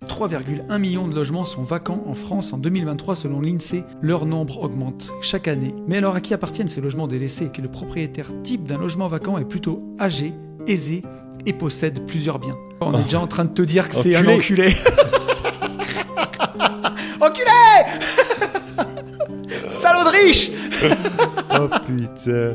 3,1 millions de logements sont vacants en France en 2023 selon l'INSEE. Leur nombre augmente chaque année. Mais alors à qui appartiennent ces logements délaissés? Que le propriétaire type d'un logement vacant est plutôt âgé, aisé et possède plusieurs biens. On est déjà en train de te dire que c'est un enculé. Enculé. Salaud de riche. Oh putain.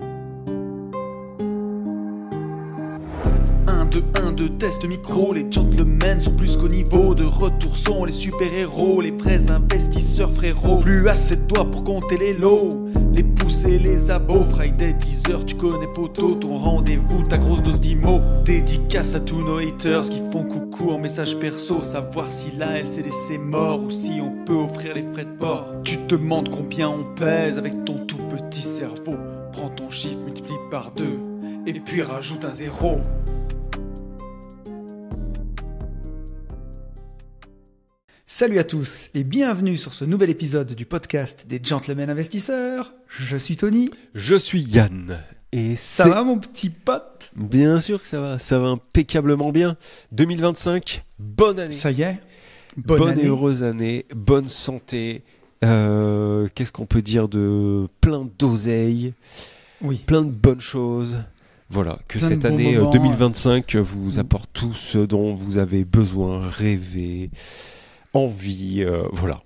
1, 2, test micro, les gentlemen sont plus qu'au niveau. De retour sont les super-héros, les vrais investisseurs frérots. Plus assez de doigts pour compter les lots, les pouces et les abos. Friday 10h, tu connais poto, ton rendez-vous, ta grosse dose d'IMO. Dédicace à tous nos haters qui font coucou en message perso. Savoir si la LCDC mort ou si on peut offrir les frais de port. Tu te demandes combien on pèse avec ton tout petit cerveau. Prends ton chiffre, multiplie par 2 et puis rajoute un 0. Salut à tous et bienvenue sur ce nouvel épisode du podcast des Gentlemen Investisseurs. Je suis Tony. Je suis Yann. Et ça va mon petit pote? Bien sûr que ça va impeccablement bien. 2025, bonne année. Ça y est, bonne et heureuse année, bonne santé. Qu'est-ce qu'on peut dire de plein d'oseille, plein de bonnes choses. Voilà, que cette année 2025 vous apporte tout ce dont vous avez besoin, rêver. Envie, voilà.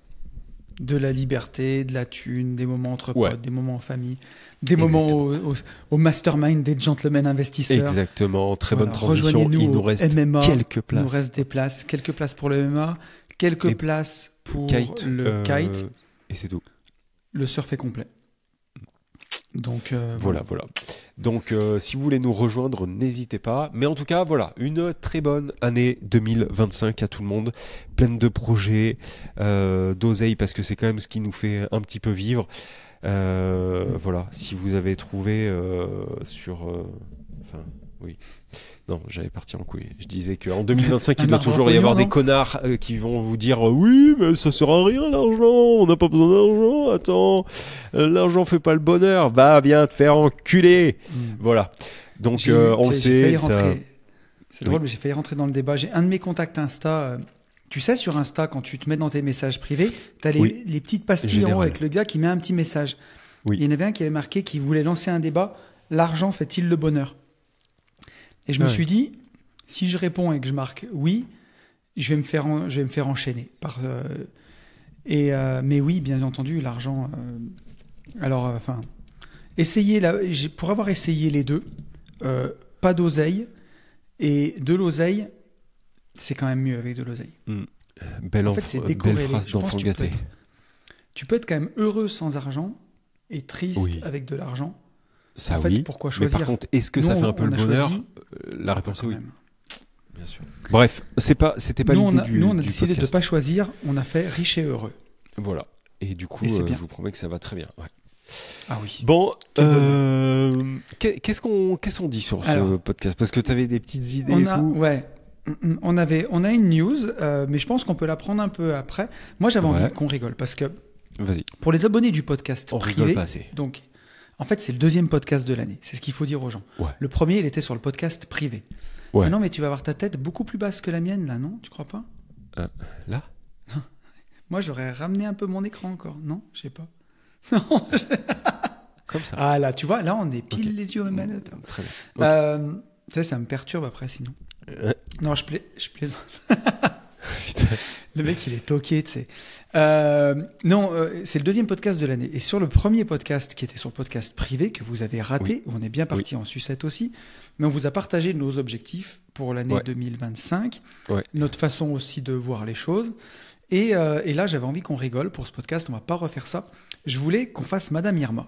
De la liberté, de la thune, des moments entre potes, des moments en famille, des moments au mastermind des gentlemen investisseurs. Exactement, très bonne transition. Il nous reste MMA, quelques places. Il nous reste des places, quelques places pour le MMA, quelques places pour le kite. Et c'est tout. Le surf est complet. Donc voilà. Donc si vous voulez nous rejoindre, n'hésitez pas. Mais en tout cas, voilà, une très bonne année 2025 à tout le monde. Pleine de projets, d'oseille, parce que c'est quand même ce qui nous fait un petit peu vivre. Voilà, si vous avez trouvé Non, j'allais partir en couille. Je disais qu'en 2025, il doit toujours y avoir des connards qui vont vous dire oui, mais ça sert à rien l'argent, on n'a pas besoin d'argent, attends, l'argent fait pas le bonheur, va, viens te faire enculer. Voilà. Donc, on le sait. C'est drôle, mais j'ai failli rentrer dans le débat. J'ai un de mes contacts Insta. Tu sais, sur Insta, quand tu te mets dans tes messages privés, tu as les petites pastilles en haut avec le gars qui met un petit message. Oui. Il y en avait un qui avait marqué qu'il voulait lancer un débat. L'argent fait-il le bonheur? Et je me suis dit, si je réponds et que je marque oui, je vais me faire enchaîner. Mais oui, bien entendu, l'argent. Pour avoir essayé les deux, pas d'oseille et de l'oseille, c'est quand même mieux avec de l'oseille. Belle phrase d'enfant gâté. Tu peux être quand même heureux sans argent et triste avec de l'argent. Ça, pourquoi choisir? Mais par contre, est-ce que ça fait un peu le bonheur? La réponse est oui. Bien sûr. Bref, c'était pas l'idée du podcast. Nous, on a décidé de ne pas choisir. On a fait riche et heureux. Voilà. Et du coup, je vous promets que ça va très bien. Ouais. Ah oui. Bon, qu'est-ce qu'on dit sur ce podcast? Parce que tu avais des petites idées et tout. Ouais. On a une news, mais je pense qu'on peut la prendre un peu après. Moi, j'avais envie qu'on rigole parce que pour les abonnés du podcast privé, rigole pas assez. Donc, en fait, c'est le deuxième podcast de l'année. C'est ce qu'il faut dire aux gens. Ouais. Le premier, il était sur le podcast privé. Ouais. Non, mais tu vas avoir ta tête beaucoup plus basse que la mienne, là, non? Tu crois pas? Là? Moi, j'aurais ramené un peu mon écran encore. Non? Je sais pas. Non. Comme ça. Ah, là, tu vois, là, on est pile les yeux au même. Très bien. Tu sais, ça me perturbe après, sinon. Non, je plaisante. Putain. Le mec, il est toqué, tu sais. C'est le deuxième podcast de l'année. Et sur le premier podcast, qui était sur le podcast privé, que vous avez raté, où on est bien parti en sucette aussi, mais on vous a partagé nos objectifs pour l'année 2025, notre façon aussi de voir les choses. Et là, j'avais envie qu'on rigole pour ce podcast. On va pas refaire ça. Je voulais qu'on fasse Madame Irma.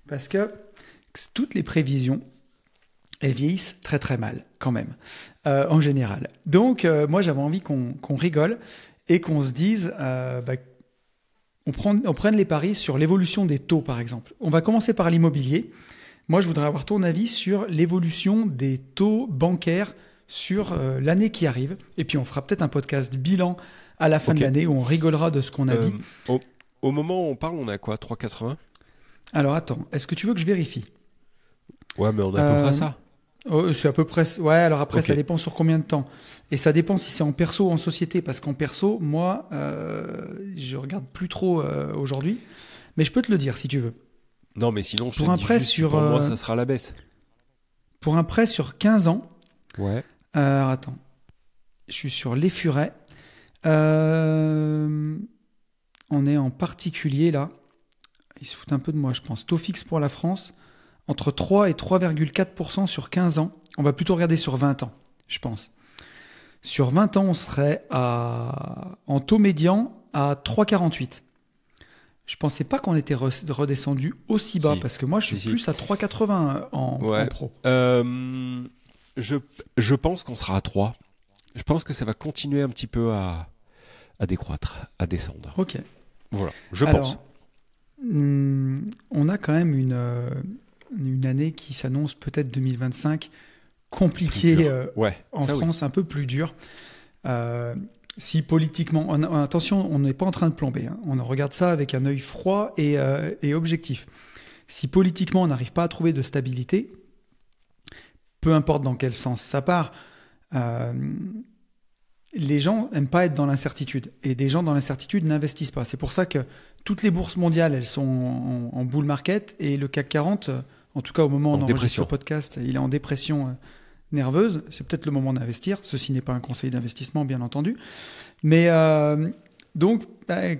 Parce que toutes les prévisions, elles vieillissent très très mal, quand même, en général. Donc, moi, j'avais envie qu'on rigole et qu'on se dise, on prenne les paris sur l'évolution des taux, par exemple. On va commencer par l'immobilier. Moi, je voudrais avoir ton avis sur l'évolution des taux bancaires sur l'année qui arrive. Et puis, on fera peut-être un podcast bilan à la fin de l'année où on rigolera de ce qu'on a dit. Au moment où on parle, on a quoi, 3,80? Alors, attends, est-ce que tu veux que je vérifie? Ouais, mais on a à peu près ça. C'est à peu près. Ouais, alors après, ça dépend sur combien de temps. Et ça dépend si c'est en perso ou en société. Parce qu'en perso, moi, je regarde plus trop aujourd'hui. Mais je peux te le dire si tu veux. Non, mais sinon, je te dis juste, pour moi, ça sera la baisse. Pour un prêt sur 15 ans. Ouais. Attends. Je suis sur les furets. On est en particulier là. Ils se foutent un peu de moi, je pense. Taux fixe pour la France. Entre 3 et 3,4% sur 15 ans. On va plutôt regarder sur 20 ans, je pense. Sur 20 ans, on serait en taux médian à 3,48. Je ne pensais pas qu'on était redescendu aussi bas, parce que moi, je suis plus à 3,80 en pro. Je pense qu'on sera à 3. Je pense que ça va continuer un petit peu à décroître, à descendre. Ok. Voilà, je pense. On a quand même une année qui s'annonce peut-être 2025 compliquée en France, un peu plus dure. Si politiquement, attention, on n'est pas en train de plomber. Hein. On regarde ça avec un œil froid et objectif. Si politiquement on n'arrive pas à trouver de stabilité, peu importe dans quel sens ça part, les gens n'aiment pas être dans l'incertitude. Et des gens dans l'incertitude n'investissent pas. C'est pour ça que toutes les bourses mondiales, elles sont en bull market. Et le CAC 40, en tout cas au moment où on enregistre ce podcast, il est en dépression nerveuse. C'est peut-être le moment d'investir. Ceci n'est pas un conseil d'investissement, bien entendu. Mais donc,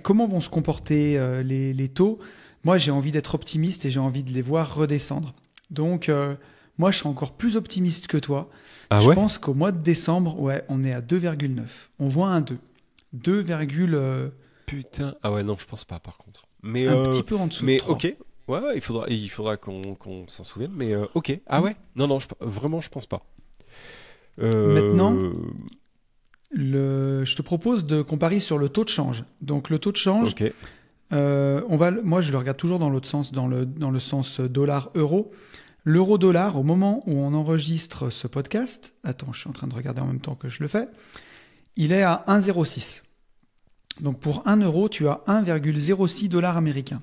comment vont se comporter les taux ? Moi, j'ai envie d'être optimiste et j'ai envie de les voir redescendre. Donc, moi, je serais encore plus optimiste que toi. Je pense qu'au mois de décembre, on est à 2,9. On voit un 2. 2, putain. Ah ouais, non, je pense pas, par contre. Mais, un petit peu en dessous de 3. Ok. Ouais, il faudra qu'on s'en souvienne. Mais ok. Ah ouais ? Non, vraiment, je pense pas. Maintenant, je te propose qu'on parie sur le taux de change. Donc, le taux de change, moi, je le regarde toujours dans l'autre sens, dans le sens dollar-euro. L'euro-dollar, au moment où on enregistre ce podcast, attends, je suis en train de regarder en même temps que je le fais, il est à 1,06. Donc pour 1 euro, tu as 1,06 $ américains.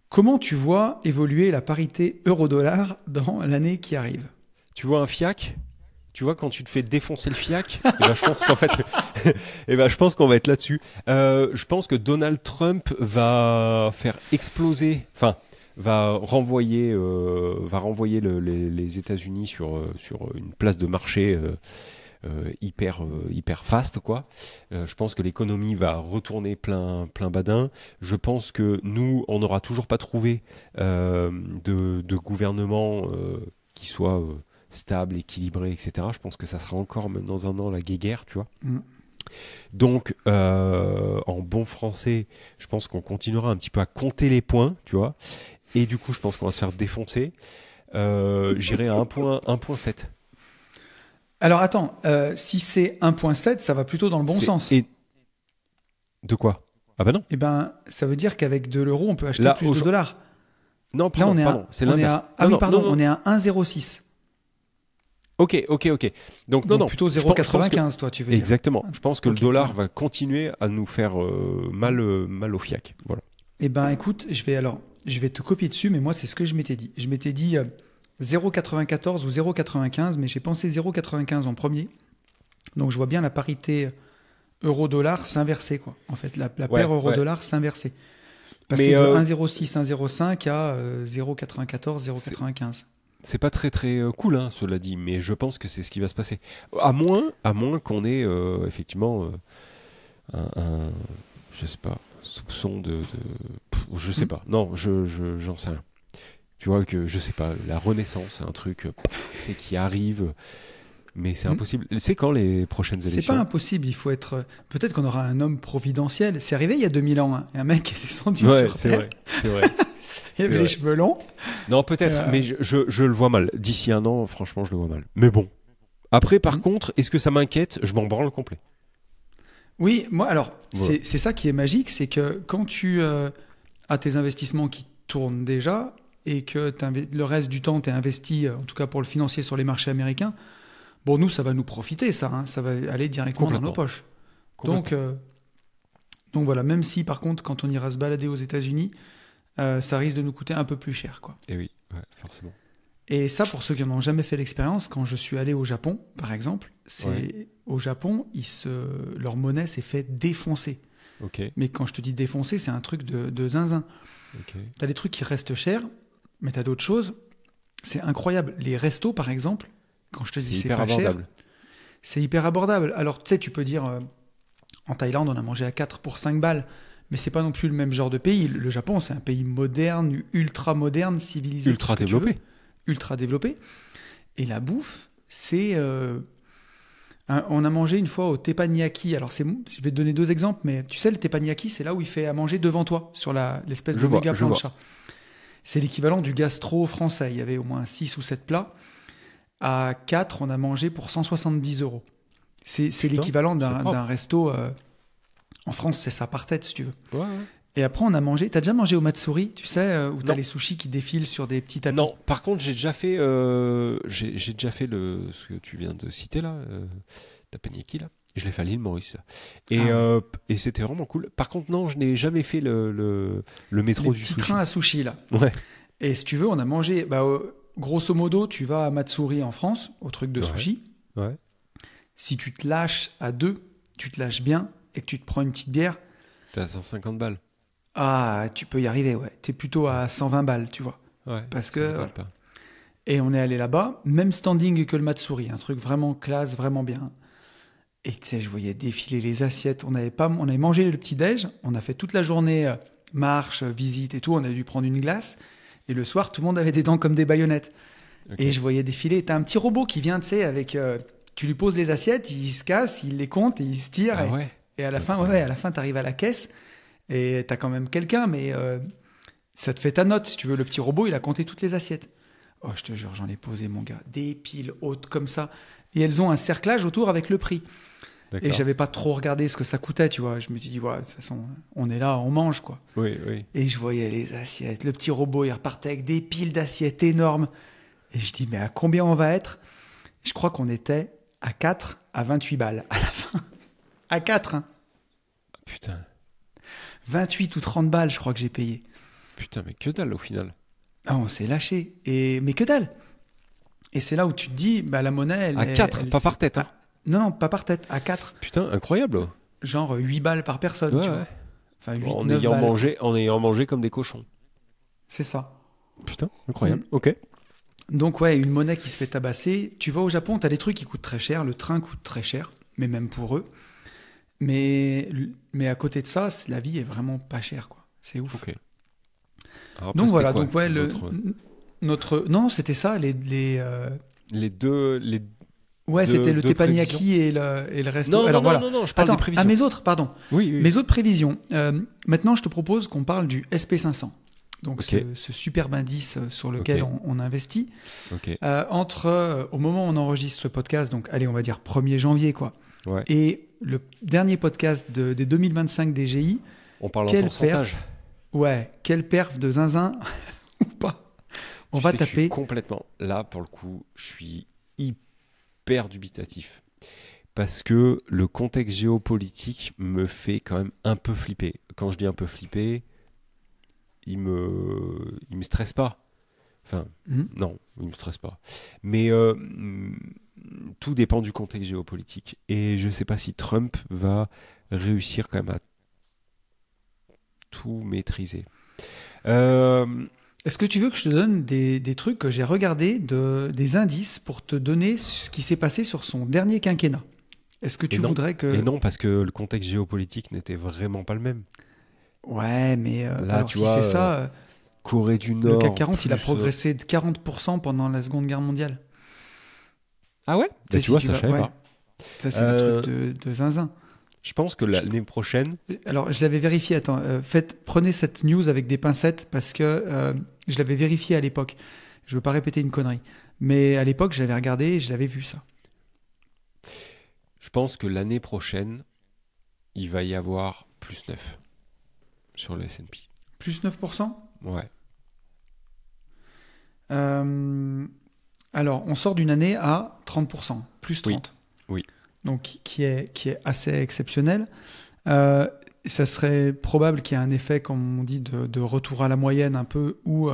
Comment tu vois évoluer la parité euro-dollar dans l'année qui arrive ? Tu vois un fiac ? Tu vois, quand tu te fais défoncer le fiac, je pense qu'en fait, je pense qu'on va être là-dessus. Je pense que Donald Trump va faire exploser, va renvoyer les États-Unis sur une place de marché hyper fast, quoi. Je pense que l'économie va retourner plein badin. Je pense que nous, on n'aura toujours pas trouvé de gouvernement qui soit stable, équilibré, etc. Je pense que ça sera encore, même dans un an, la guéguerre, tu vois. Donc, en bon français, je pense qu'on continuera un petit peu à compter les points, tu vois. Et du coup, je pense qu'on va se faire défoncer. J'irai à 1,7. Alors attends, si c'est 1,7, ça va plutôt dans le bon sens. De quoi ? Ah bah non. Eh ben, ça veut dire qu'avec de l'euro, on peut acheter plus de dollars. Non, pardon, c'est l'inverse. On est à 1,06. Ok. Donc non, plutôt 0,95, toi, tu veux dire. Exactement. Je pense que le dollar va continuer à nous faire mal au fiac. Voilà. Eh ben, écoute, je vais te copier dessus, mais moi, c'est ce que je m'étais dit. Je m'étais dit 0,94 ou 0,95, mais j'ai pensé 0,95 en premier. Donc, je vois bien la parité euro-dollar s'inverser, quoi. En fait, la paire euro-dollar s'inverser. Passer de 1,06, 1,05 à 0,94, 0,95. C'est pas très très cool, hein, cela dit, mais je pense que c'est ce qui va se passer. À moins qu'on ait effectivement un je sais pas, soupçon je sais pas. Non, j'en sais rien. Tu vois que je sais pas, la Renaissance, c'est un truc qui arrive, mais c'est impossible. C'est quand les prochaines élections ? C'est pas impossible, il faut être. Peut-être qu'on aura un homme providentiel. C'est arrivé il y a 2000 ans, hein, et un mec qui est descendu sur Terre. C'est vrai. Il avait les cheveux longs. Non, peut-être, mais je le vois mal. D'ici un an, franchement, je le vois mal. Mais bon. Après, par contre, est-ce que ça m'inquiète ? Je m'en branle complet. Oui, moi, alors, c'est ça qui est magique, c'est que quand tu as tes investissements qui tournent déjà et que le reste du temps, tu es investi, en tout cas pour le financier, sur les marchés américains, bon, nous, ça va nous profiter, ça. Hein, ça va aller directement dans nos poches. Donc voilà, même si, par contre, quand on ira se balader aux États-Unis, ça risque de nous coûter un peu plus cher, quoi. Et oui, forcément. Et ça, pour ceux qui n'en ont jamais fait l'expérience, quand je suis allé au Japon, par exemple, au Japon, leur monnaie s'est fait défoncer. Okay. Mais quand je te dis défoncer, c'est un truc de zinzin. Okay. T'as des trucs qui restent chers, mais t'as d'autres choses. C'est incroyable. Les restos, par exemple, quand je te dis c'est pas cher, c'est hyper abordable. Alors, tu sais, tu peux dire, en Thaïlande, on a mangé à 4 pour 5 balles. Mais c'est pas non plus le même genre de pays. Le Japon, c'est un pays moderne, ultra moderne, civilisé. Ultra développé. Ultra développé. Et la bouffe, c'est... on a mangé une fois au teppanyaki. Alors, je vais te donner 2 exemples, mais tu sais, le teppanyaki, c'est là où il fait à manger devant toi, sur l'espèce de méga plancha. C'est l'équivalent du gastro français. Il y avait au moins 6 ou 7 plats. À 4, on a mangé pour 170 €. C'est l'équivalent d'un resto... en France, c'est ça par tête, si tu veux. Ouais. Et après, on a mangé... T'as déjà mangé au Matsuri, tu sais, où t'as les sushis qui défilent sur des petits tapis? Non, par contre, j'ai déjà fait ce que tu viens de citer là, teppanyaki là. Je l'ai fait à l'île Maurice. Et c'était vraiment cool. Par contre, non, je n'ai jamais fait le métro du sushi. Le petit train à sushi, là. Ouais. Et si tu veux, on a mangé... grosso modo, tu vas à Matsuri en France, au truc de sushi. Ouais. Si tu te lâches à 2, tu te lâches bien, et que tu te prends une petite bière... T'es à 150 balles. Ah, tu peux y arriver, ouais. T'es plutôt à 120 balles, tu vois. Ouais, parce que... Pas. Et on est allé là-bas, même standing que le Matsuri, un truc vraiment classe, vraiment bien. Et tu sais, je voyais défiler les assiettes. On avait mangé le petit-déj, on a fait toute la journée marche, visite et tout, on a dû prendre une glace. Et le soir, tout le monde avait des dents comme des baïonnettes. Okay. Et je voyais défiler. T'as un petit robot qui vient, tu sais, avec... tu lui poses les assiettes, il se casse, il les compte et il se tire. Ah ouais. Et à la fin, t'arrives à la caisse et t'as quand même quelqu'un, mais ça te fait ta note. Si tu veux, le petit robot, il a compté toutes les assiettes. Oh, je te jure, j'en ai posé, mon gars. Des piles hautes comme ça. Et elles ont un cerclage autour avec le prix. D'accord. Et j'avais pas trop regardé ce que ça coûtait, tu vois. Je me suis dit, ouais, de toute façon, on est là, on mange, quoi. Oui. Et je voyais les assiettes. Le petit robot, il repartait avec des piles d'assiettes énormes. Et je dis, mais à combien on va être? Je crois qu'on était à 4 à 28 balles à la fin. À 4, hein. Putain. 28 ou 30 balles, je crois que j'ai payé. Putain, mais que dalle au final. Ah, on s'est lâché. Mais que dalle. Et c'est là où tu te dis, la monnaie... À 4, pas par tête, hein. Non, pas par tête, à 4. Putain, incroyable. Genre 8 balles par personne, tu vois. Enfin, 8, en 9 balles. En ayant mangé comme des cochons. C'est ça. Putain, incroyable. Ok. Donc ouais, une monnaie qui se fait tabasser. Tu vas au Japon, t'as des trucs qui coûtent très cher. Le train coûte très cher, mais même pour eux. Mais à côté de ça, la vie est vraiment pas chère, quoi. C'est ouf. Ok. Alors après, donc voilà, quoi, donc ouais, non, c'était ça, les deux. Ouais, c'était le teppanyaki et le resto. Non, alors voilà. Non, je parle des prévisions. Mes autres, pardon. Oui. Mes autres prévisions. Maintenant, je te propose qu'on parle du SP500. Donc ce superbe indice sur lequel on investit. Au moment où on enregistre ce podcast, donc allez, on va dire 1er janvier, quoi. Ouais. Et le dernier podcast des 2025 DGI. On parle en pourcentage. Quelle perf de zinzin ou pas. On va taper. Je suis complètement là, pour le coup, je suis hyper dubitatif. Parce que le contexte géopolitique me fait quand même un peu flipper. Quand je dis un peu flipper, il me stresse pas. Enfin, non, il me stresse pas. Mais tout dépend du contexte géopolitique. Et je sais pas si Trump va réussir quand même à tout maîtriser. Est-ce que tu veux que je te donne des trucs que j'ai regardés, des indices pour te donner ce qui s'est passé sur son dernier quinquennat? Est-ce que tu voudrais que... Et non, parce que le contexte géopolitique n'était vraiment pas le même. Ouais, mais là, alors, tu vois, c'est ça... Corée du Nord... Le CAC 40, il a progressé de 40% pendant la Seconde Guerre mondiale. Ah ouais? Tu vois, ça, je savais pas. Ça, c'est le truc de zinzin. Je pense que l'année prochaine... Alors, je l'avais vérifié. Attends, prenez cette news avec des pincettes parce que je l'avais vérifié à l'époque. Je ne veux pas répéter une connerie. Mais à l'époque, j'avais regardé et je l'avais vu, ça. Je pense que l'année prochaine, il va y avoir plus 9 sur le S&P. Plus 9%? Ouais. Alors, on sort d'une année à 30%, plus 30%. Oui. Donc, qui est assez exceptionnel. Ça serait probable qu'il y ait un effet, comme on dit, de retour à la moyenne un peu, ou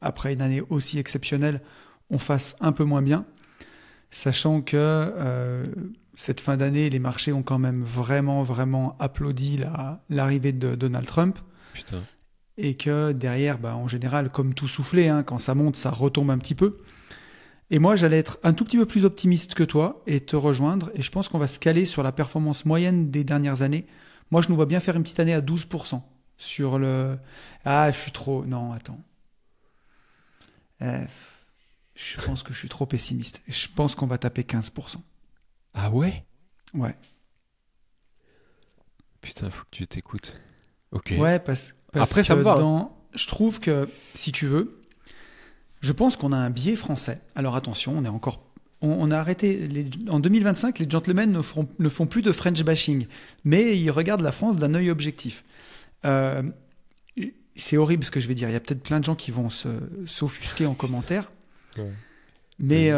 après une année aussi exceptionnelle, on fasse un peu moins bien, sachant que cette fin d'année, les marchés ont quand même vraiment, vraiment applaudi l'arrivée de Donald Trump. Putain. Et que derrière, en général, comme tout soufflé, quand ça monte, ça retombe un petit peu. Et moi, j'allais être un tout petit peu plus optimiste que toi et te rejoindre. Et je pense qu'on va se caler sur la performance moyenne des dernières années. Moi, je nous vois bien faire une petite année à 12% sur le... Ah, je suis trop... Non, attends. Je pense que je suis trop pessimiste. Je pense qu'on va taper 15%. Ah ouais? Ouais. Putain, faut que tu t'écoutes. Ok. Ouais, parce après, que ça me va. Je trouve que, si tu veux, je pense qu'on a un biais français. Alors attention, on a arrêté... En 2025, les gentlemen ne font plus de French bashing, mais ils regardent la France d'un œil objectif. C'est horrible ce que je vais dire. Il y a peut-être plein de gens qui vont s'offusquer en commentaire. Ouais. Mais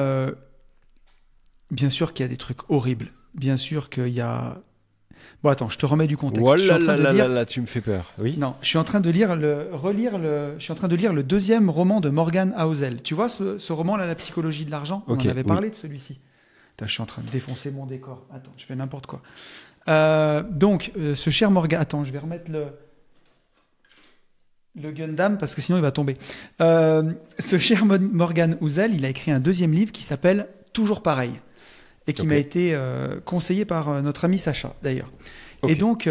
bien sûr qu'il y a des trucs horribles. Bien sûr qu'il y a... Bon, attends, je te remets du contexte. Oh là, tu me fais peur. Oui. Non, je suis en train de lire le deuxième roman de Morgan Housel. Tu vois ce roman-là, La psychologie de l'argent? On en avait parlé de celui-ci. Putain, je suis en train de défoncer mon décor. Attends, je fais n'importe quoi. Donc, ce cher Morgan... Attends, je vais remettre le Gundam parce que sinon il va tomber. Ce cher Morgan Housel, il a écrit un deuxième livre qui s'appelle Toujours pareil et qui m'a été conseillé par notre ami Sacha d'ailleurs. Et donc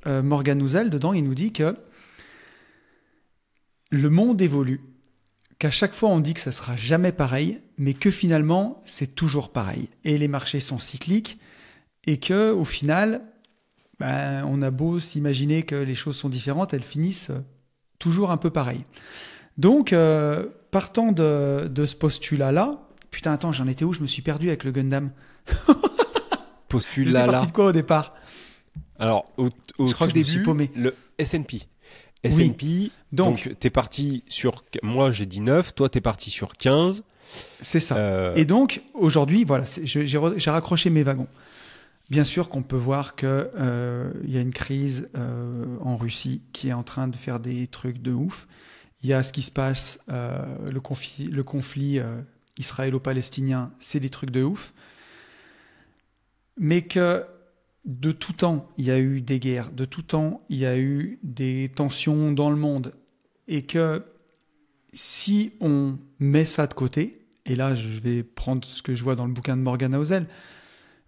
Morgan Housel, dedans, il nous dit que le monde évolue, qu'à chaque fois on dit que ça sera jamais pareil, mais que finalement c'est toujours pareil. Et les marchés sont cycliques et que au final, on a beau s'imaginer que les choses sont différentes, elles finissent toujours un peu pareil. Donc, partant de ce postulat-là, putain, attends, j'en étais où? Je me suis perdu avec le Gundam. Postulat-là. J'étais parti de quoi au départ? Alors, je crois que je me suis paumé. Le S&P. S&P, oui. Donc t'es parti sur... Moi, j'ai dit 9, toi, t'es parti sur 15. C'est ça. Et donc, aujourd'hui, voilà, j'ai raccroché mes wagons. Bien sûr qu'on peut voir qu'il y a une crise en Russie qui est en train de faire des trucs de ouf. Il y a ce qui se passe, le conflit israélo-palestinien, c'est des trucs de ouf. Mais que de tout temps, il y a eu des guerres, de tout temps, il y a eu des tensions dans le monde. Et que si on met ça de côté, et là je vais prendre ce que je vois dans le bouquin de Morgan Housel,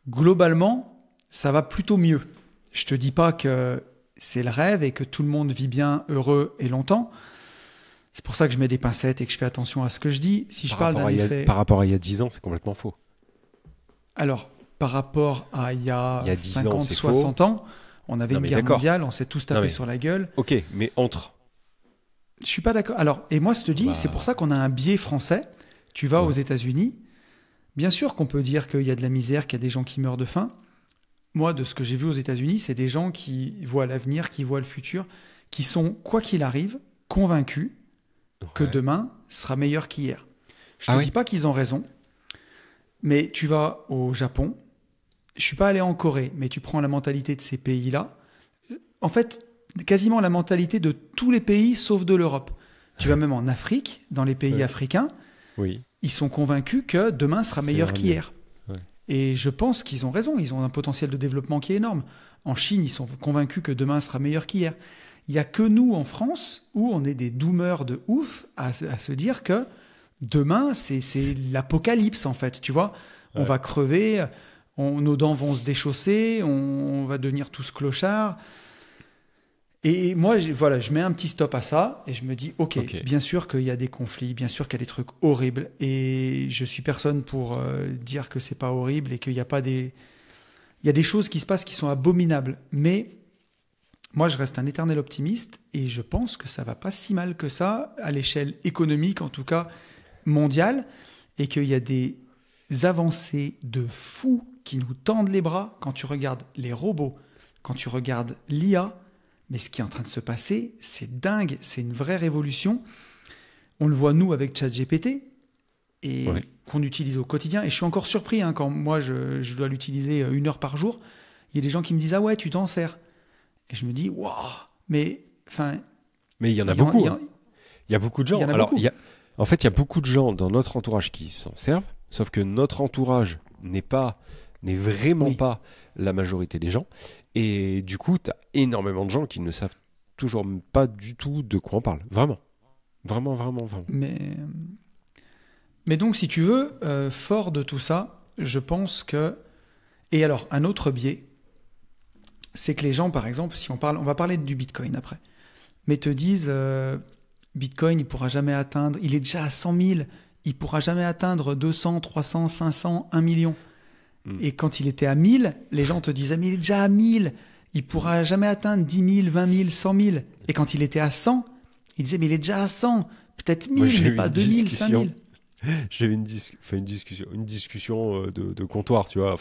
globalement, ça va plutôt mieux. Je te dis pas que c'est le rêve et que tout le monde vit bien, heureux et longtemps. C'est pour ça que je mets des pincettes et que je fais attention à ce que je dis. Si je parle d'un effet... Par rapport à il y a 10 ans, c'est complètement faux. Alors, par rapport à il y a 50, 60 ans, on avait une guerre mondiale, on s'est tous tapé sur la gueule. Ok, mais entre... Je suis pas d'accord. Alors, et moi, je te dis, c'est pour ça qu'on a un biais français. Tu vas aux États-Unis, bien sûr qu'on peut dire qu'il y a de la misère, qu'il y a des gens qui meurent de faim. Moi, de ce que j'ai vu aux États-Unis, c'est des gens qui voient l'avenir, qui voient le futur, qui sont, quoi qu'il arrive, convaincus que demain sera meilleur qu'hier. Je te dis pas qu'ils ont raison, mais tu vas au Japon, je suis pas allé en Corée, mais tu prends la mentalité de ces pays-là. En fait, quasiment la mentalité de tous les pays sauf de l'Europe. Tu vas même en Afrique, dans les pays africains, ils sont convaincus que demain sera meilleur qu'hier. Et je pense qu'ils ont raison, ils ont un potentiel de développement qui est énorme. En Chine, ils sont convaincus que demain sera meilleur qu'hier. Il n'y a que nous, en France, où on est des doomers de ouf à se dire que demain, c'est l'apocalypse, en fait. Tu vois, on va crever, nos dents vont se déchausser, on va devenir tous clochards. Et moi, je mets un petit stop à ça et je me dis, ok, bien sûr qu'il y a des conflits, bien sûr qu'il y a des trucs horribles et je suis personne pour dire que c'est pas horrible et qu'il n'y a pas des... Il y a des choses qui se passent qui sont abominables, mais moi, je reste un éternel optimiste et je pense que ça va pas si mal que ça à l'échelle économique, en tout cas mondiale, et qu'il y a des avancées de fous qui nous tendent les bras quand tu regardes les robots, quand tu regardes l'IA. Mais ce qui est en train de se passer, c'est dingue, c'est une vraie révolution. On le voit, nous, avec ChatGPT, et qu'on utilise au quotidien. Et je suis encore surpris, quand moi, je dois l'utiliser 1 heure par jour. Il y a des gens qui me disent « Ah ouais, tu t'en sers ». Et je me dis « Waouh !» Mais il y en a beaucoup. Il y a beaucoup de gens. Alors, En fait, il y a beaucoup de gens dans notre entourage qui s'en servent, sauf que notre entourage n'est vraiment pas la majorité des gens. Et du coup, tu as énormément de gens qui ne savent toujours pas du tout de quoi on parle. Vraiment. Vraiment, vraiment, vraiment. Mais donc, si tu veux, fort de tout ça, je pense que... Et alors, un autre biais, c'est que les gens, par exemple, si on va parler du Bitcoin après, mais te disent, Bitcoin, il pourra jamais atteindre, il est déjà à 100 000, il pourra jamais atteindre 200, 300, 500, 1 million. Et quand il était à 1000, les gens te disaient, mais il est déjà à 1000, il pourra jamais atteindre 10 000, 20 000, 100 000. Et quand il était à 100, ils disaient, mais il est déjà à 100, peut-être 1000, mais pas 2000, 5000. J'avais une discussion de comptoir, tu vois,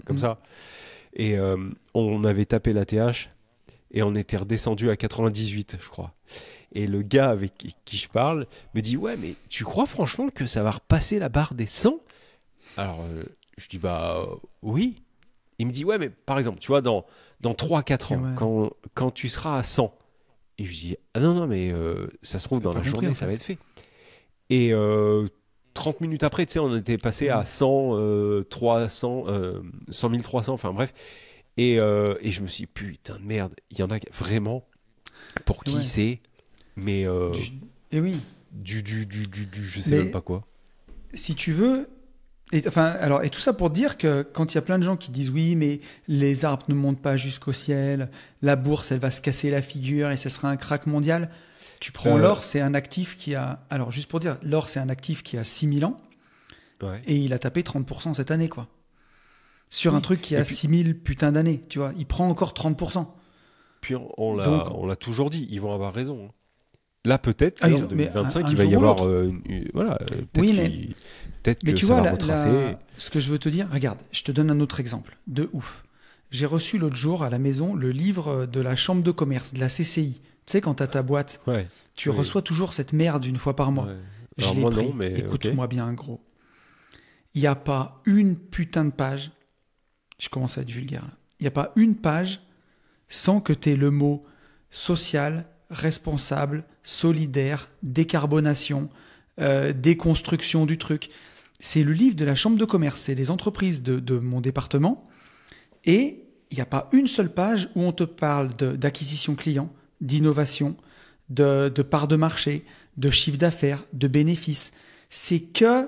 comme ça. Et on avait tapé la TH et on était redescendu à 98, je crois. Et le gars avec qui je parle me dit, ouais, mais tu crois franchement que ça va repasser la barre des 100 ? Alors, je dis, bah oui. Il me dit, ouais, mais par exemple, tu vois, dans 3-4 ans, quand tu seras à 100, et je dis, ah non, mais ça se trouve, dans la journée, ça va être fait. Et 30 minutes après, tu sais, on était passé à 100, 300, 100 300, enfin bref. Et je me suis dit, putain de merde, il y en a vraiment pour qui c'est, mais et oui. Je sais même pas quoi. Si tu veux, et tout ça pour dire que quand il y a plein de gens qui disent oui, mais les arbres ne montent pas jusqu'au ciel, la bourse, elle va se casser la figure et ce sera un krach mondial. Tu prends l'or, c'est un actif qui a... Alors, juste pour dire, l'or, c'est un actif qui a 6000 ans et il a tapé 30% cette année, quoi. Sur un truc qui a 6000 putains d'années, tu vois. Il prend encore 30%. Puis on l'a toujours dit, ils vont avoir raison. Là, peut-être qu'en 2025, il va y avoir... peut-être que ça va retracer. Ce que je veux te dire, regarde, je te donne un autre exemple, de ouf. J'ai reçu l'autre jour à la maison le livre de la Chambre de commerce, de la CCI. Tu sais, quand tu as ta boîte, tu reçois toujours cette merde une fois par mois. Ouais. Je l'ai pris. Écoute-moi bien, gros. Il n'y a pas une putain de page, je commence à être vulgaire là, il n'y a pas une page sans que tu aies le mot social, responsable, solidaire, décarbonation, déconstruction du truc. C'est le livre de la Chambre de commerce, c'est les entreprises de mon département, et il n'y a pas une seule page où on te parle d'acquisition client, d'innovation, de part de marché, de chiffre d'affaires, de bénéfices. C'est que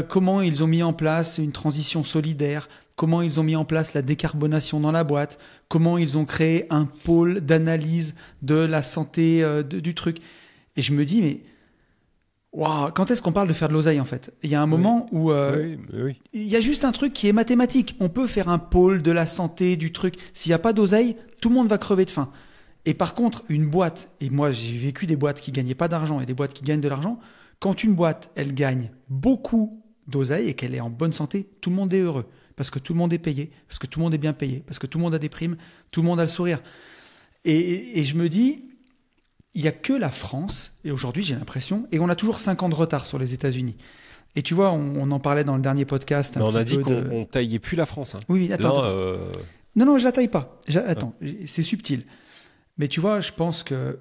comment ils ont mis en place une transition solidaire, comment ils ont mis en place la décarbonation dans la boîte, comment ils ont créé un pôle d'analyse de la santé du truc. Et je me dis, mais quand est-ce qu'on parle de faire de l'oseille en fait ? Il y a un moment où il y a juste un truc qui est mathématique. On peut faire un pôle de la santé du truc. S'il n'y a pas d'oseille, tout le monde va crever de faim. Et par contre, une boîte, et moi j'ai vécu des boîtes qui ne gagnaient pas d'argent et des boîtes qui gagnent de l'argent, quand une boîte, elle gagne beaucoup d'oseille et qu'elle est en bonne santé, tout le monde est heureux. Parce que tout le monde est payé, parce que tout le monde est bien payé, parce que tout le monde a des primes, tout le monde a le sourire. Et je me dis, il n'y a que la France, et aujourd'hui j'ai l'impression, et on a toujours 5 ans de retard sur les États-Unis. Et tu vois, on en parlait dans le dernier podcast. On a dit qu'on ne taillait plus la France. Hein. Oui, attends. Non, je la taille pas. Attends, c'est subtil. Mais tu vois, je pense que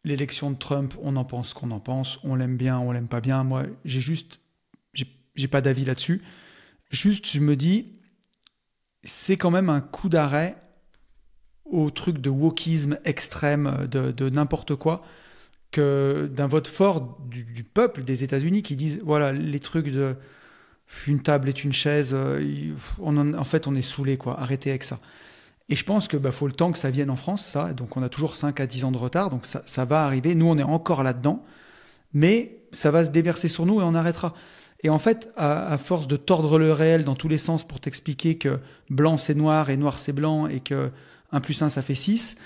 l'élection de Trump, on en pense qu'on en pense, on l'aime bien, on l'aime pas bien. Moi, j'ai pas d'avis là-dessus. Juste, je me dis, c'est quand même un coup d'arrêt au truc de wokisme extrême, de n'importe quoi, que d'un vote fort du peuple des États-Unis qui disent, voilà, les trucs de une table est une chaise, en fait, on est saoulé, quoi. Arrêtez avec ça. Et je pense que faut le temps que ça vienne en France, ça. Donc, on a toujours 5 à 10 ans de retard. Donc, ça va arriver. Nous, on est encore là-dedans. Mais ça va se déverser sur nous et on arrêtera. Et en fait, à force de tordre le réel dans tous les sens pour t'expliquer que blanc, c'est noir et noir, c'est blanc et que 1 + 1, ça fait 6,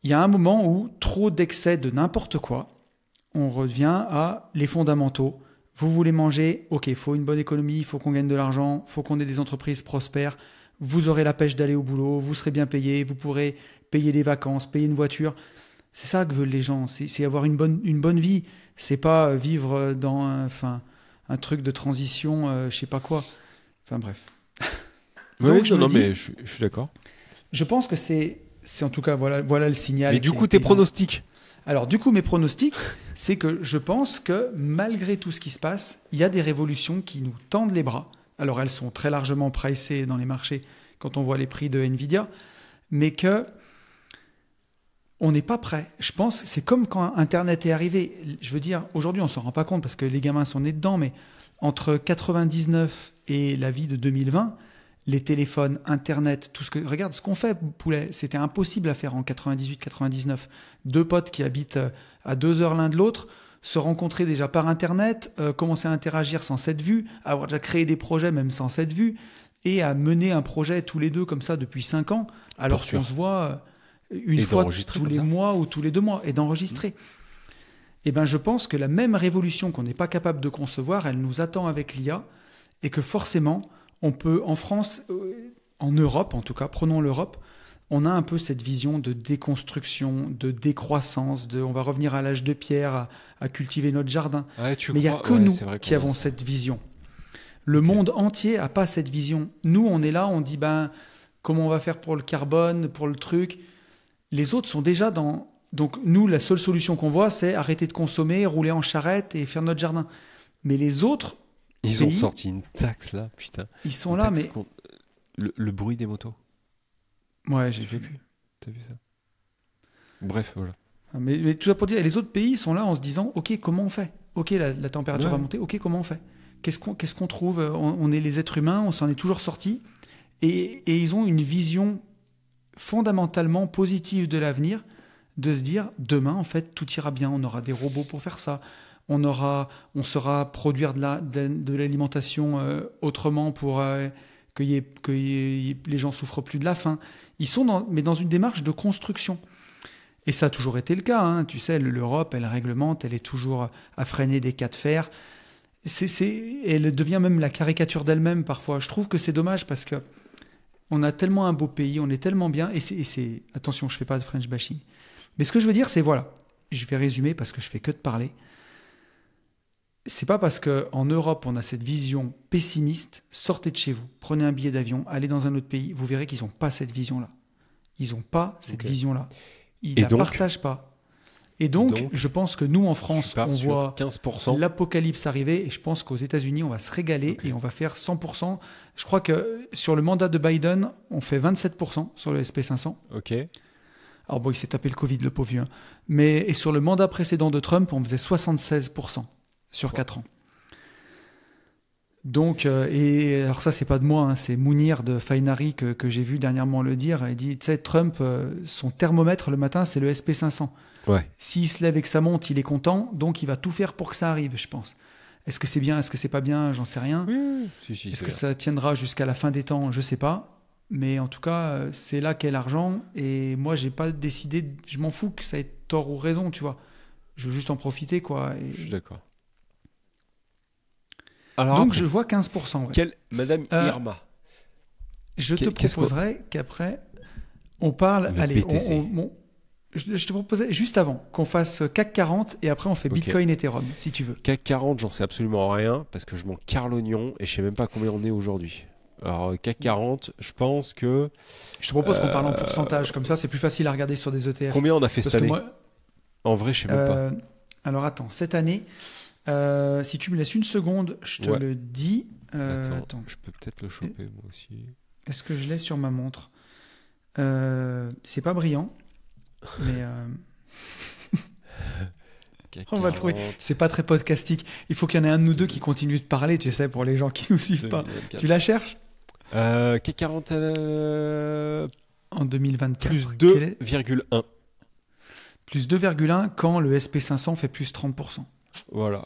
il y a un moment où, trop d'excès de n'importe quoi, on revient à les fondamentaux. Vous voulez manger, ok, il faut une bonne économie, il faut qu'on gagne de l'argent, il faut qu'on ait des entreprises prospères. Vous aurez la pêche d'aller au boulot, vous serez bien payé, vous pourrez payer des vacances, payer une voiture. C'est ça que veulent les gens, c'est avoir une bonne vie. C'est pas vivre dans un truc de transition, je sais pas quoi. Enfin bref. Oui, mais je suis d'accord. Je pense que c'est en tout cas, voilà le signal. Mais du coup, tes pronostics ? Alors, du coup, mes pronostics, c'est que je pense que malgré tout ce qui se passe, il y a des révolutions qui nous tendent les bras. Alors, elles sont très largement pricées dans les marchés quand on voit les prix de Nvidia, mais que on n'est pas prêt. Je pense que c'est comme quand Internet est arrivé. Je veux dire, aujourd'hui, on ne s'en rend pas compte parce que les gamins sont nés dedans, mais entre 99 et la vie de 2020, les téléphones, Internet, tout ce que... Regarde ce qu'on fait, poulet. C'était impossible à faire en 98-99. Deux potes qui habitent à 2 heures l'un de l'autre, se rencontrer déjà par Internet, commencer à interagir sans cette vue, avoir déjà créé des projets même sans cette vue, et à mener un projet tous les deux comme ça depuis 5 ans, alors qu'on se voit une fois tous les mois ou tous les 2 mois, et d'enregistrer. Eh bien, je pense que la même révolution qu'on n'est pas capable de concevoir, elle nous attend avec l'IA, et que forcément, on peut, en France, en Europe en tout cas, prenons l'Europe, on a un peu cette vision de déconstruction, de décroissance, on va revenir à l'âge de pierre, à cultiver notre jardin. Mais il n'y a que nous qui avons cette vision. Le monde entier n'a pas cette vision. Nous, on est là, on dit, comment on va faire pour le carbone, pour le truc. Les autres sont déjà dans... Donc nous, la seule solution qu'on voit, c'est arrêter de consommer, rouler en charrette et faire notre jardin. Mais les autres... Ils ont sorti une taxe là, putain. Ils sont là, mais... Le bruit des motos. Ouais, j'ai vu. T'as vu ça? Bref, voilà. Mais tout ça pour dire, les autres pays sont là en se disant, ok, comment on fait? Ok, la température va monter, ok, comment on fait? Qu'est-ce qu'on trouve? On est les êtres humains, on s'en est toujours sortis. Et ils ont une vision fondamentalement positive de l'avenir, de se dire, demain, en fait, tout ira bien, on aura des robots pour faire ça, on saura produire de l'alimentation autrement pour que les gens souffrent plus de la faim. Ils sont mais dans une démarche de construction. Et ça a toujours été le cas. Hein. Tu sais, l'Europe, elle réglemente, elle est toujours à freiner des cas de fer. Elle devient même la caricature d'elle-même parfois. Je trouve que c'est dommage parce que on a tellement un beau pays, on est tellement bien. Attention, je ne fais pas de French bashing. Mais ce que je veux dire, c'est voilà. Je vais résumer parce que je fais que de parler. C'est pas parce qu'en Europe, on a cette vision pessimiste, sortez de chez vous, prenez un billet d'avion, allez dans un autre pays, vous verrez qu'ils n'ont pas cette vision-là. Ils n'ont pas cette vision-là. Ils ne la partagent pas. Et donc, je pense que nous, en France, on voit 15%. L'apocalypse arriver, et je pense qu'aux États-Unis, on va se régaler et on va faire 100%. Je crois que sur le mandat de Biden, on fait 27% sur le SP500. Ok. Alors bon, il s'est tapé le Covid, le pauvre vieux. Et sur le mandat précédent de Trump, on faisait 76%. Sur 4 ans. Donc, et alors ça, c'est pas de moi, hein, c'est Mounir de Fainari que j'ai vu dernièrement le dire. Il dit, tu sais, Trump, son thermomètre le matin, c'est le SP500. Ouais. S'il se lève et que ça monte, il est content, donc il va tout faire pour que ça arrive, je pense. Est-ce que c'est bien, est-ce que c'est pas bien, j'en sais rien. Oui. Est-ce que ça tiendra jusqu'à la fin des temps, je sais pas. Mais en tout cas, c'est là qu'est l'argent. Et moi, j'ai pas décidé, je m'en fous que ça ait tort ou raison, tu vois. Je veux juste en profiter, quoi. Je suis d'accord. Alors donc, je vois 15%. Ouais. Madame Irma. Je te proposerais qu'après, on parle... Je te proposais juste avant qu'on fasse CAC 40 et après on fait Bitcoin Ethereum, si tu veux. CAC 40, j'en sais absolument rien parce que je m'en carre l'oignon et je sais même pas combien on est aujourd'hui. Alors, CAC 40, je pense que... Je te propose qu'on parle en pourcentage, comme ça c'est plus facile à regarder sur des ETF. Combien on a fait cette année? En vrai, je sais même pas. Alors attends, cette année... si tu me laisses une seconde, je te le dis. Attends, je peux peut-être le choper moi aussi. Est-ce que je l'ai sur ma montre? C'est pas brillant, mais on va le trouver. C'est pas très podcastique. Il faut qu'il y en ait un de nous deux qui continue de parler, tu sais, pour les gens qui nous suivent pas. Tu la cherches? CAC 40 en 2024. Plus 2,1. Plus 2,1 quand le SP500 fait plus 30%. Voilà.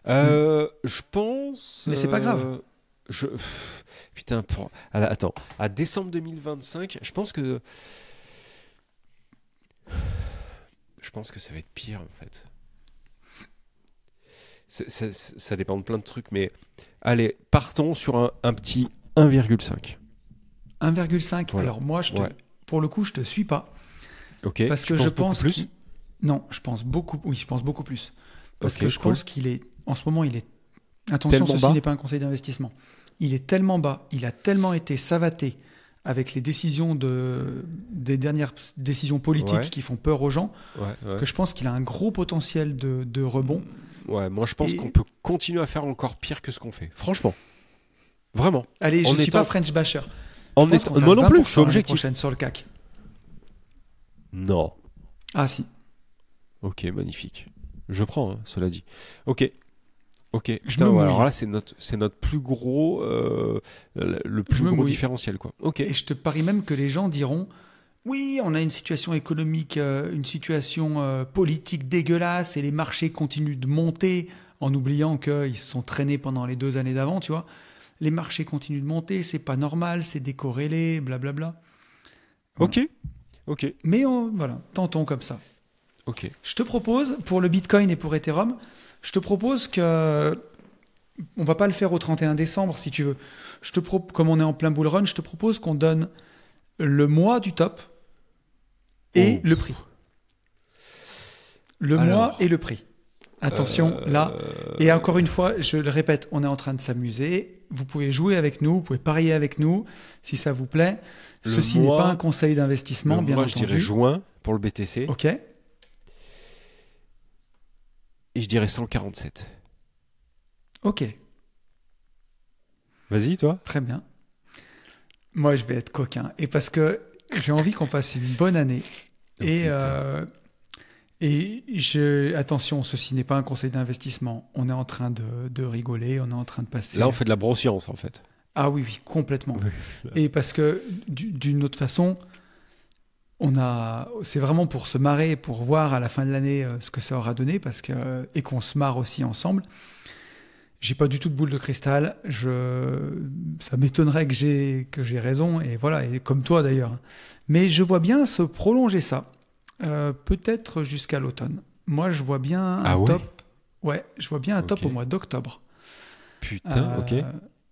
Je pense... Mais c'est pas grave. Putain, attends. À décembre 2025, je pense que ça va être pire, en fait. Ça dépend de plein de trucs, mais... Allez, partons sur un petit 1,5. 1,5 voilà. Alors moi, pour le coup, je te suis pas. Ok. Parce que je pense plus. Non, je pense beaucoup. Oui, je pense beaucoup plus. Parce que je pense qu'il est, en ce moment, il est... Attention, ceci n'est pas un conseil d'investissement. Il est tellement bas, il a tellement été savaté avec les décisions des dernières décisions politiques qui font peur aux gens, que je pense qu'il a un gros potentiel de rebond. Ouais, moi je pense qu'on peut continuer à faire encore pire que ce qu'on fait. Franchement. Vraiment. Allez, je ne suis pas French basher. Moi non plus, je suis objectif. Prochaine sur le CAC. Non. Ah si. Ok, magnifique. Je prends, hein, cela dit. Ok. Putain, alors là, c'est notre plus gros, le plus gros différentiel, quoi. Ok. Et je te parie même que les gens diront, oui, on a une situation économique, une situation politique dégueulasse, et les marchés continuent de monter, en oubliant qu'ils se sont traînés pendant les 2 années d'avant, tu vois. Les marchés continuent de monter, c'est pas normal, c'est décorrélé, blablabla. Voilà. Ok. Mais voilà, tentons comme ça. Ok. Je te propose, pour le Bitcoin et pour Ethereum, je te propose que... On va pas le faire au 31 décembre, si tu veux. Comme on est en plein bull run, je te propose qu'on donne le mois du top et le prix. Mois et le prix. Attention, là. Et encore une fois, je le répète, on est en train de s'amuser. Vous pouvez jouer avec nous, vous pouvez parier avec nous, si ça vous plaît. Ceci n'est pas un conseil d'investissement, bien entendu. Je dirais juin pour le BTC. Ok. Et je dirais 147. Ok. Vas-y, toi. Très bien. Moi, je vais être coquin. Et parce que j'ai envie qu'on passe une bonne année. Attention, ceci n'est pas un conseil d'investissement. On est en train de rigoler, on est en train de passer... Là, on fait de la broscience, en fait. Ah oui, complètement. Et parce que, d'une autre façon... c'est vraiment pour se marrer, pour voir à la fin de l'année ce que ça aura donné, et qu'on se marre aussi ensemble. J'ai pas du tout de boule de cristal. Ça m'étonnerait que j'ai raison, et voilà, et comme toi d'ailleurs. Mais je vois bien se prolonger ça, peut-être jusqu'à l'automne. Moi, je vois bien un top. Ouais, je vois bien un top au mois d'octobre. Putain, ok.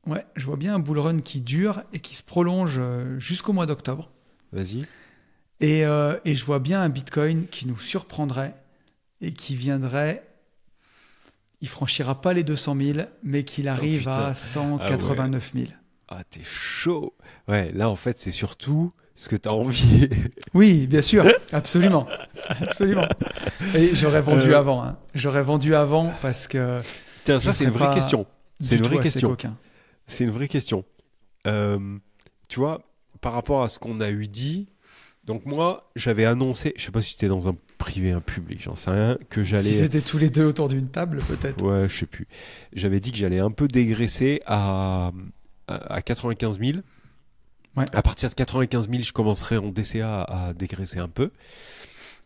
Ouais, je vois bien un bull run qui dure et qui se prolonge jusqu'au mois d'octobre. Vas-y. Et je vois bien un Bitcoin qui nous surprendrait et qui viendrait... Il franchira pas les 200 000, mais qu'il arrive à 189 000. Ah, t'es chaud. Ouais, là, en fait, c'est surtout ce que t'as envie. Oui, bien sûr, absolument. Absolument. Et j'aurais vendu avant. Hein. J'aurais vendu avant parce que... Tiens, ça, c'est une vraie question. C'est une vraie question. C'est une vraie question. Tu vois, par rapport à ce qu'on a eu dit... Donc moi, j'avais annoncé, je sais pas si c'était dans un privé, un public, j'en sais rien, que j'allais... Si c'était tous les deux autour d'une table, peut-être. Ouais, je sais plus. J'avais dit que j'allais un peu dégraisser à 95 000. Ouais. À partir de 95 000, je commencerai en DCA à dégraisser un peu.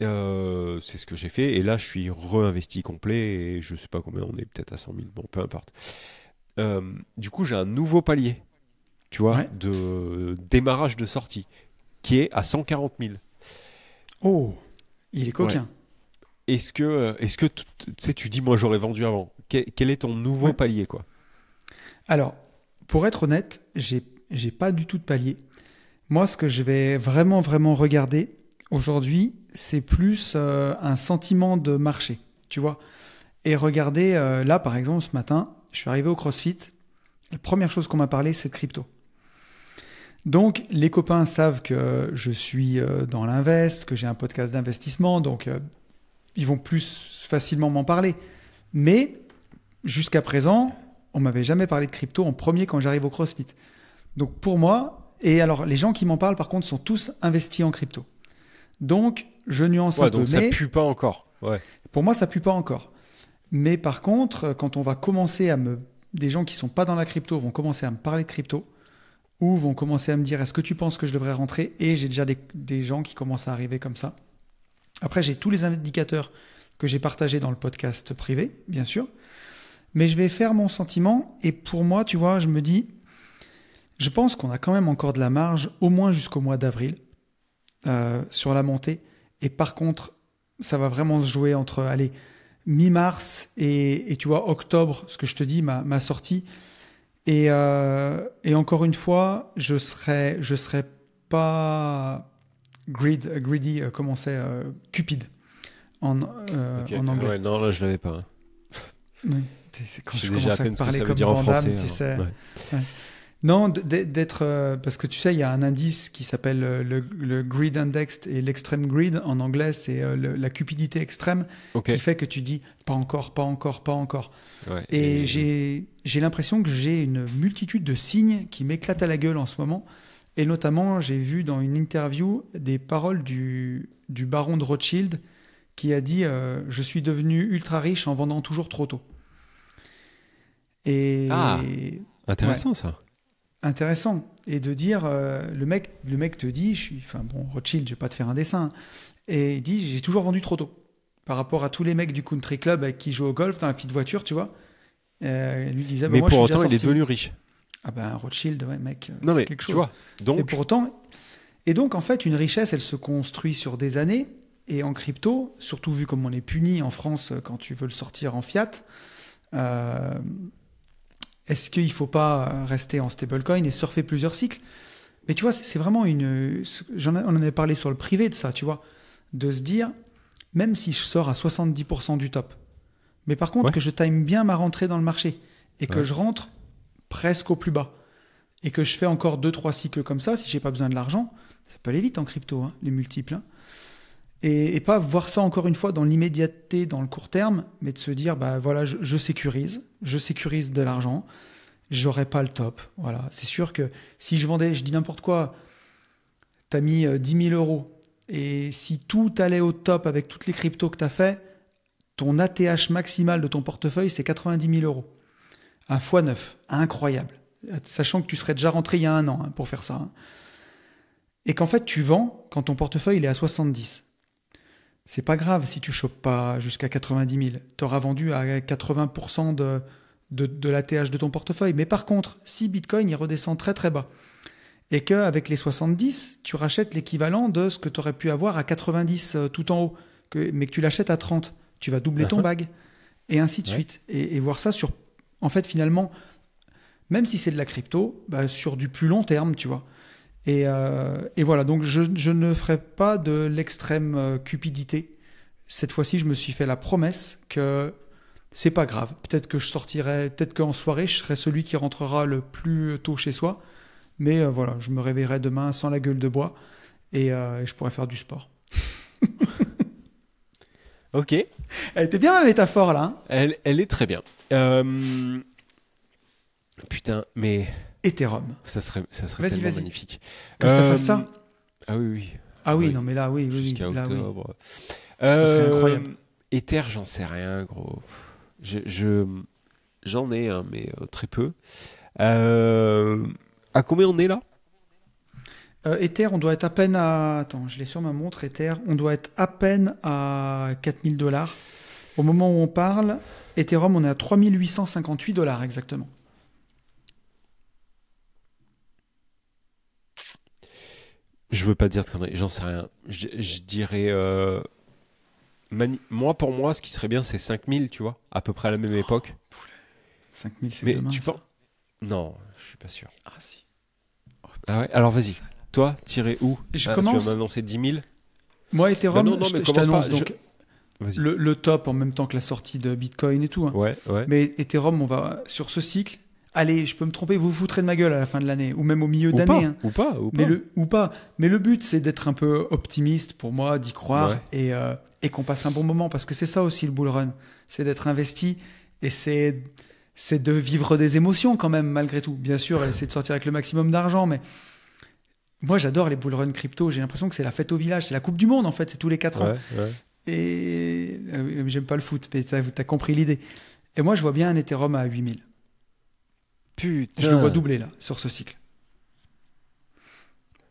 C'est ce que j'ai fait. Et là, je suis réinvesti complet et je sais pas combien on est, peut-être à 100 000. Bon, peu importe. Du coup, j'ai un nouveau palier, tu vois, de démarrage de sortie, qui est à 140 000. Oh, il est coquin. Ouais. Est-ce que tu sais, tu dis, moi, j'aurais vendu avant. Quel est ton nouveau palier, quoi? Alors, pour être honnête, j'ai pas du tout de palier. Moi, ce que je vais vraiment, vraiment regarder aujourd'hui, c'est plus un sentiment de marché, tu vois. Et regarder, là, par exemple, ce matin, je suis arrivé au CrossFit. La première chose qu'on m'a parlé, c'est de crypto. Donc, les copains savent que je suis dans l'invest, que j'ai un podcast d'investissement, donc ils vont plus facilement m'en parler. Mais jusqu'à présent, on m'avait jamais parlé de crypto en premier quand j'arrive au CrossFit. Donc, pour moi, et alors les gens qui m'en parlent, par contre, sont tous investis en crypto. Donc, je nuance un peu. Donc, ça pue pas encore. Ouais. Pour moi, ça pue pas encore. Mais par contre, quand on va commencer des gens qui sont pas dans la crypto vont commencer à me parler de crypto, ou vont commencer à me dire, est-ce que tu penses que je devrais rentrer? Et j'ai déjà des gens qui commencent à arriver comme ça. Après, j'ai tous les indicateurs que j'ai partagés dans le podcast privé, bien sûr. Mais je vais faire mon sentiment. Et pour moi, tu vois, je me dis, je pense qu'on a quand même encore de la marge, au moins jusqu'au mois d'avril, sur la montée. Et par contre, ça va vraiment se jouer entre, allez, mi-mars et tu vois, octobre, ce que je te dis, ma sortie. Et encore une fois, je serais pas greedy, comment c'est, cupide en anglais. Ouais, non, là je l'avais pas. Oui, c'est quand je déjà commence à parler comme Van Damme, tu sais. Ouais. Non, d'être... parce que tu sais, il y a un indice qui s'appelle le Greed Index et l'Extreme Greed. En anglais, c'est la cupidité extrême qui fait que tu dis « pas encore, pas encore, pas encore ouais, ». Et j'ai l'impression que j'ai une multitude de signes qui m'éclatent à la gueule en ce moment. Et notamment, j'ai vu dans une interview des paroles du baron de Rothschild qui a dit « Je suis devenu ultra riche en vendant toujours trop tôt ». Et... intéressant ça. Intéressant. Et de dire, le mec te dit, Rothschild, je vais pas te faire un dessin, et il dit, j'ai toujours vendu trop tôt. Par rapport à tous les mecs du country club avec qui jouent au golf dans la petite voiture, tu vois. Lui disait, mais moi, pour autant, il est devenu riche. Ah ben, Rothschild, ouais, mec, non, c'est mais, quelque chose. Tu vois, donc... Et donc, en fait, une richesse, elle se construit sur des années, et en crypto, surtout vu comme on est puni en France quand tu veux le sortir en fiat, est-ce qu'il ne faut pas rester en stablecoin et surfer plusieurs cycles? Mais tu vois, c'est vraiment on en avait parlé sur le privé de ça, tu vois, de se dire, même si je sors à 70% du top, mais par contre que je time bien ma rentrée dans le marché et que je rentre presque au plus bas et que je fais encore 2-3 cycles comme ça, si je n'ai pas besoin de l'argent, ça peut aller vite en crypto, hein, les multiples. Hein. Et pas voir ça encore une fois dans l'immédiateté, dans le court terme, mais de se dire, bah voilà, je sécurise de l'argent, j'aurai pas le top. Voilà, c'est sûr que si je vendais, je dis n'importe quoi, t'as mis 10 000 euros, et si tout allait au top avec toutes les cryptos que t'as fait, ton ATH maximal de ton portefeuille, c'est 90 000 euros. Un x9, incroyable. Sachant que tu serais déjà rentré il y a 1 an pour faire ça. Hein. Et qu'en fait, tu vends quand ton portefeuille il est à 70. C'est pas grave si tu chopes pas jusqu'à 90 000. Tu auras vendu à 80% de l'ATH de ton portefeuille. Mais par contre, si Bitcoin il redescend très très bas et qu'avec les 70, tu rachètes l'équivalent de ce que tu aurais pu avoir à 90 tout en haut, mais que tu l'achètes à 30, tu vas doubler ton bag et ainsi de suite. Et voir ça sur, en fait, finalement, même si c'est de la crypto, bah, sur du plus long terme, tu vois. Et voilà, donc je ne ferai pas de l'extrême cupidité. Cette fois-ci, je me suis fait la promesse que c'est pas grave. Peut-être que je sortirai, peut-être qu'en soirée, je serai celui qui rentrera le plus tôt chez soi. Mais voilà, je me réveillerai demain sans la gueule de bois et je pourrai faire du sport. Ok. Elle était bien ma métaphore là. Hein, elle est très bien. Putain, mais... Ethereum. Ça serait tellement magnifique. Que ça fasse ça. Ah oui. Ah oui, non mais là, oui. Jusqu'à là, octobre. Oui. C'est incroyable. Ether, j'en sais rien, gros. J'en ai, hein, mais très peu. À combien on est là? Ether, on doit être à peine à... Attends, je l'ai sur ma montre, Ether. On doit être à peine à $4 000. Au moment où on parle, Ethereum, on est à $3 858 exactement. Je veux pas dire de conneries, j'en sais rien. Je dirais... pour moi, ce qui serait bien, c'est 5000, tu vois, à peu près à la même époque. 5000, c'est mais demain, tu ça. penses... Non, je suis pas sûr. Ah si. Ah ouais. Alors vas-y, toi, tiré où? Je commence. Tu vas m'annoncer 10 000. Moi, Ethereum, non, je mais t'annonce pas, donc le top en même temps que la sortie de Bitcoin et tout. Hein. Ouais. Mais Ethereum, on va sur ce cycle. Allez, je peux me tromper, vous vous foutrez de ma gueule à la fin de l'année, ou même au milieu d'année. Hein. Ou pas. Mais le but, c'est d'être un peu optimiste pour moi, d'y croire et qu'on passe un bon moment, parce que c'est ça aussi le bull run, c'est d'être investi et c'est de vivre des émotions quand même, malgré tout. Bien sûr, essayer de sortir avec le maximum d'argent, mais moi, j'adore les bull run crypto. J'ai l'impression que c'est la fête au village, c'est la Coupe du Monde en fait, c'est tous les 4 ans. Ouais. Et j'aime pas le foot, mais t'as compris l'idée. Et moi, je vois bien un Ethereum à 8000. Putain. Je le vois doubler là, sur ce cycle.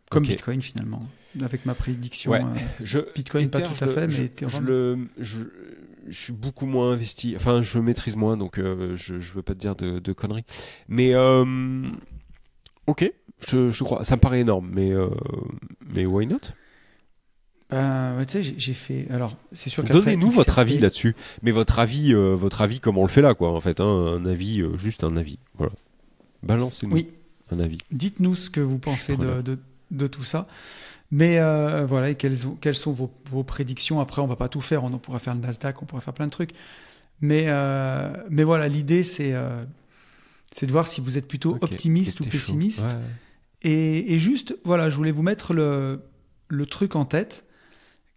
Comme Bitcoin finalement, avec ma prédiction. Ouais. Bitcoin Ether, pas tout à fait, mais Ethereum. Je suis beaucoup moins investi. Enfin, je maîtrise moins, donc je veux pas te dire de conneries. Mais ok, je crois. Ça me paraît énorme, mais why not? Tu sais, j'ai fait. Alors, c'est sûr. Donnez-nous votre avis là-dessus. Mais votre avis, comme on le fait là, quoi. En fait, hein, un avis, juste un avis. Voilà. Balancez-nous un avis. Dites-nous ce que vous pensez de tout ça. Mais voilà, et quelles sont vos prédictions. Après, on va pas tout faire. On pourra faire le Nasdaq, on pourra faire plein de trucs. Mais voilà, l'idée, c'est C'est de voir si vous êtes plutôt optimiste ou pessimiste. Ouais. Et juste, voilà, je voulais vous mettre le truc en tête.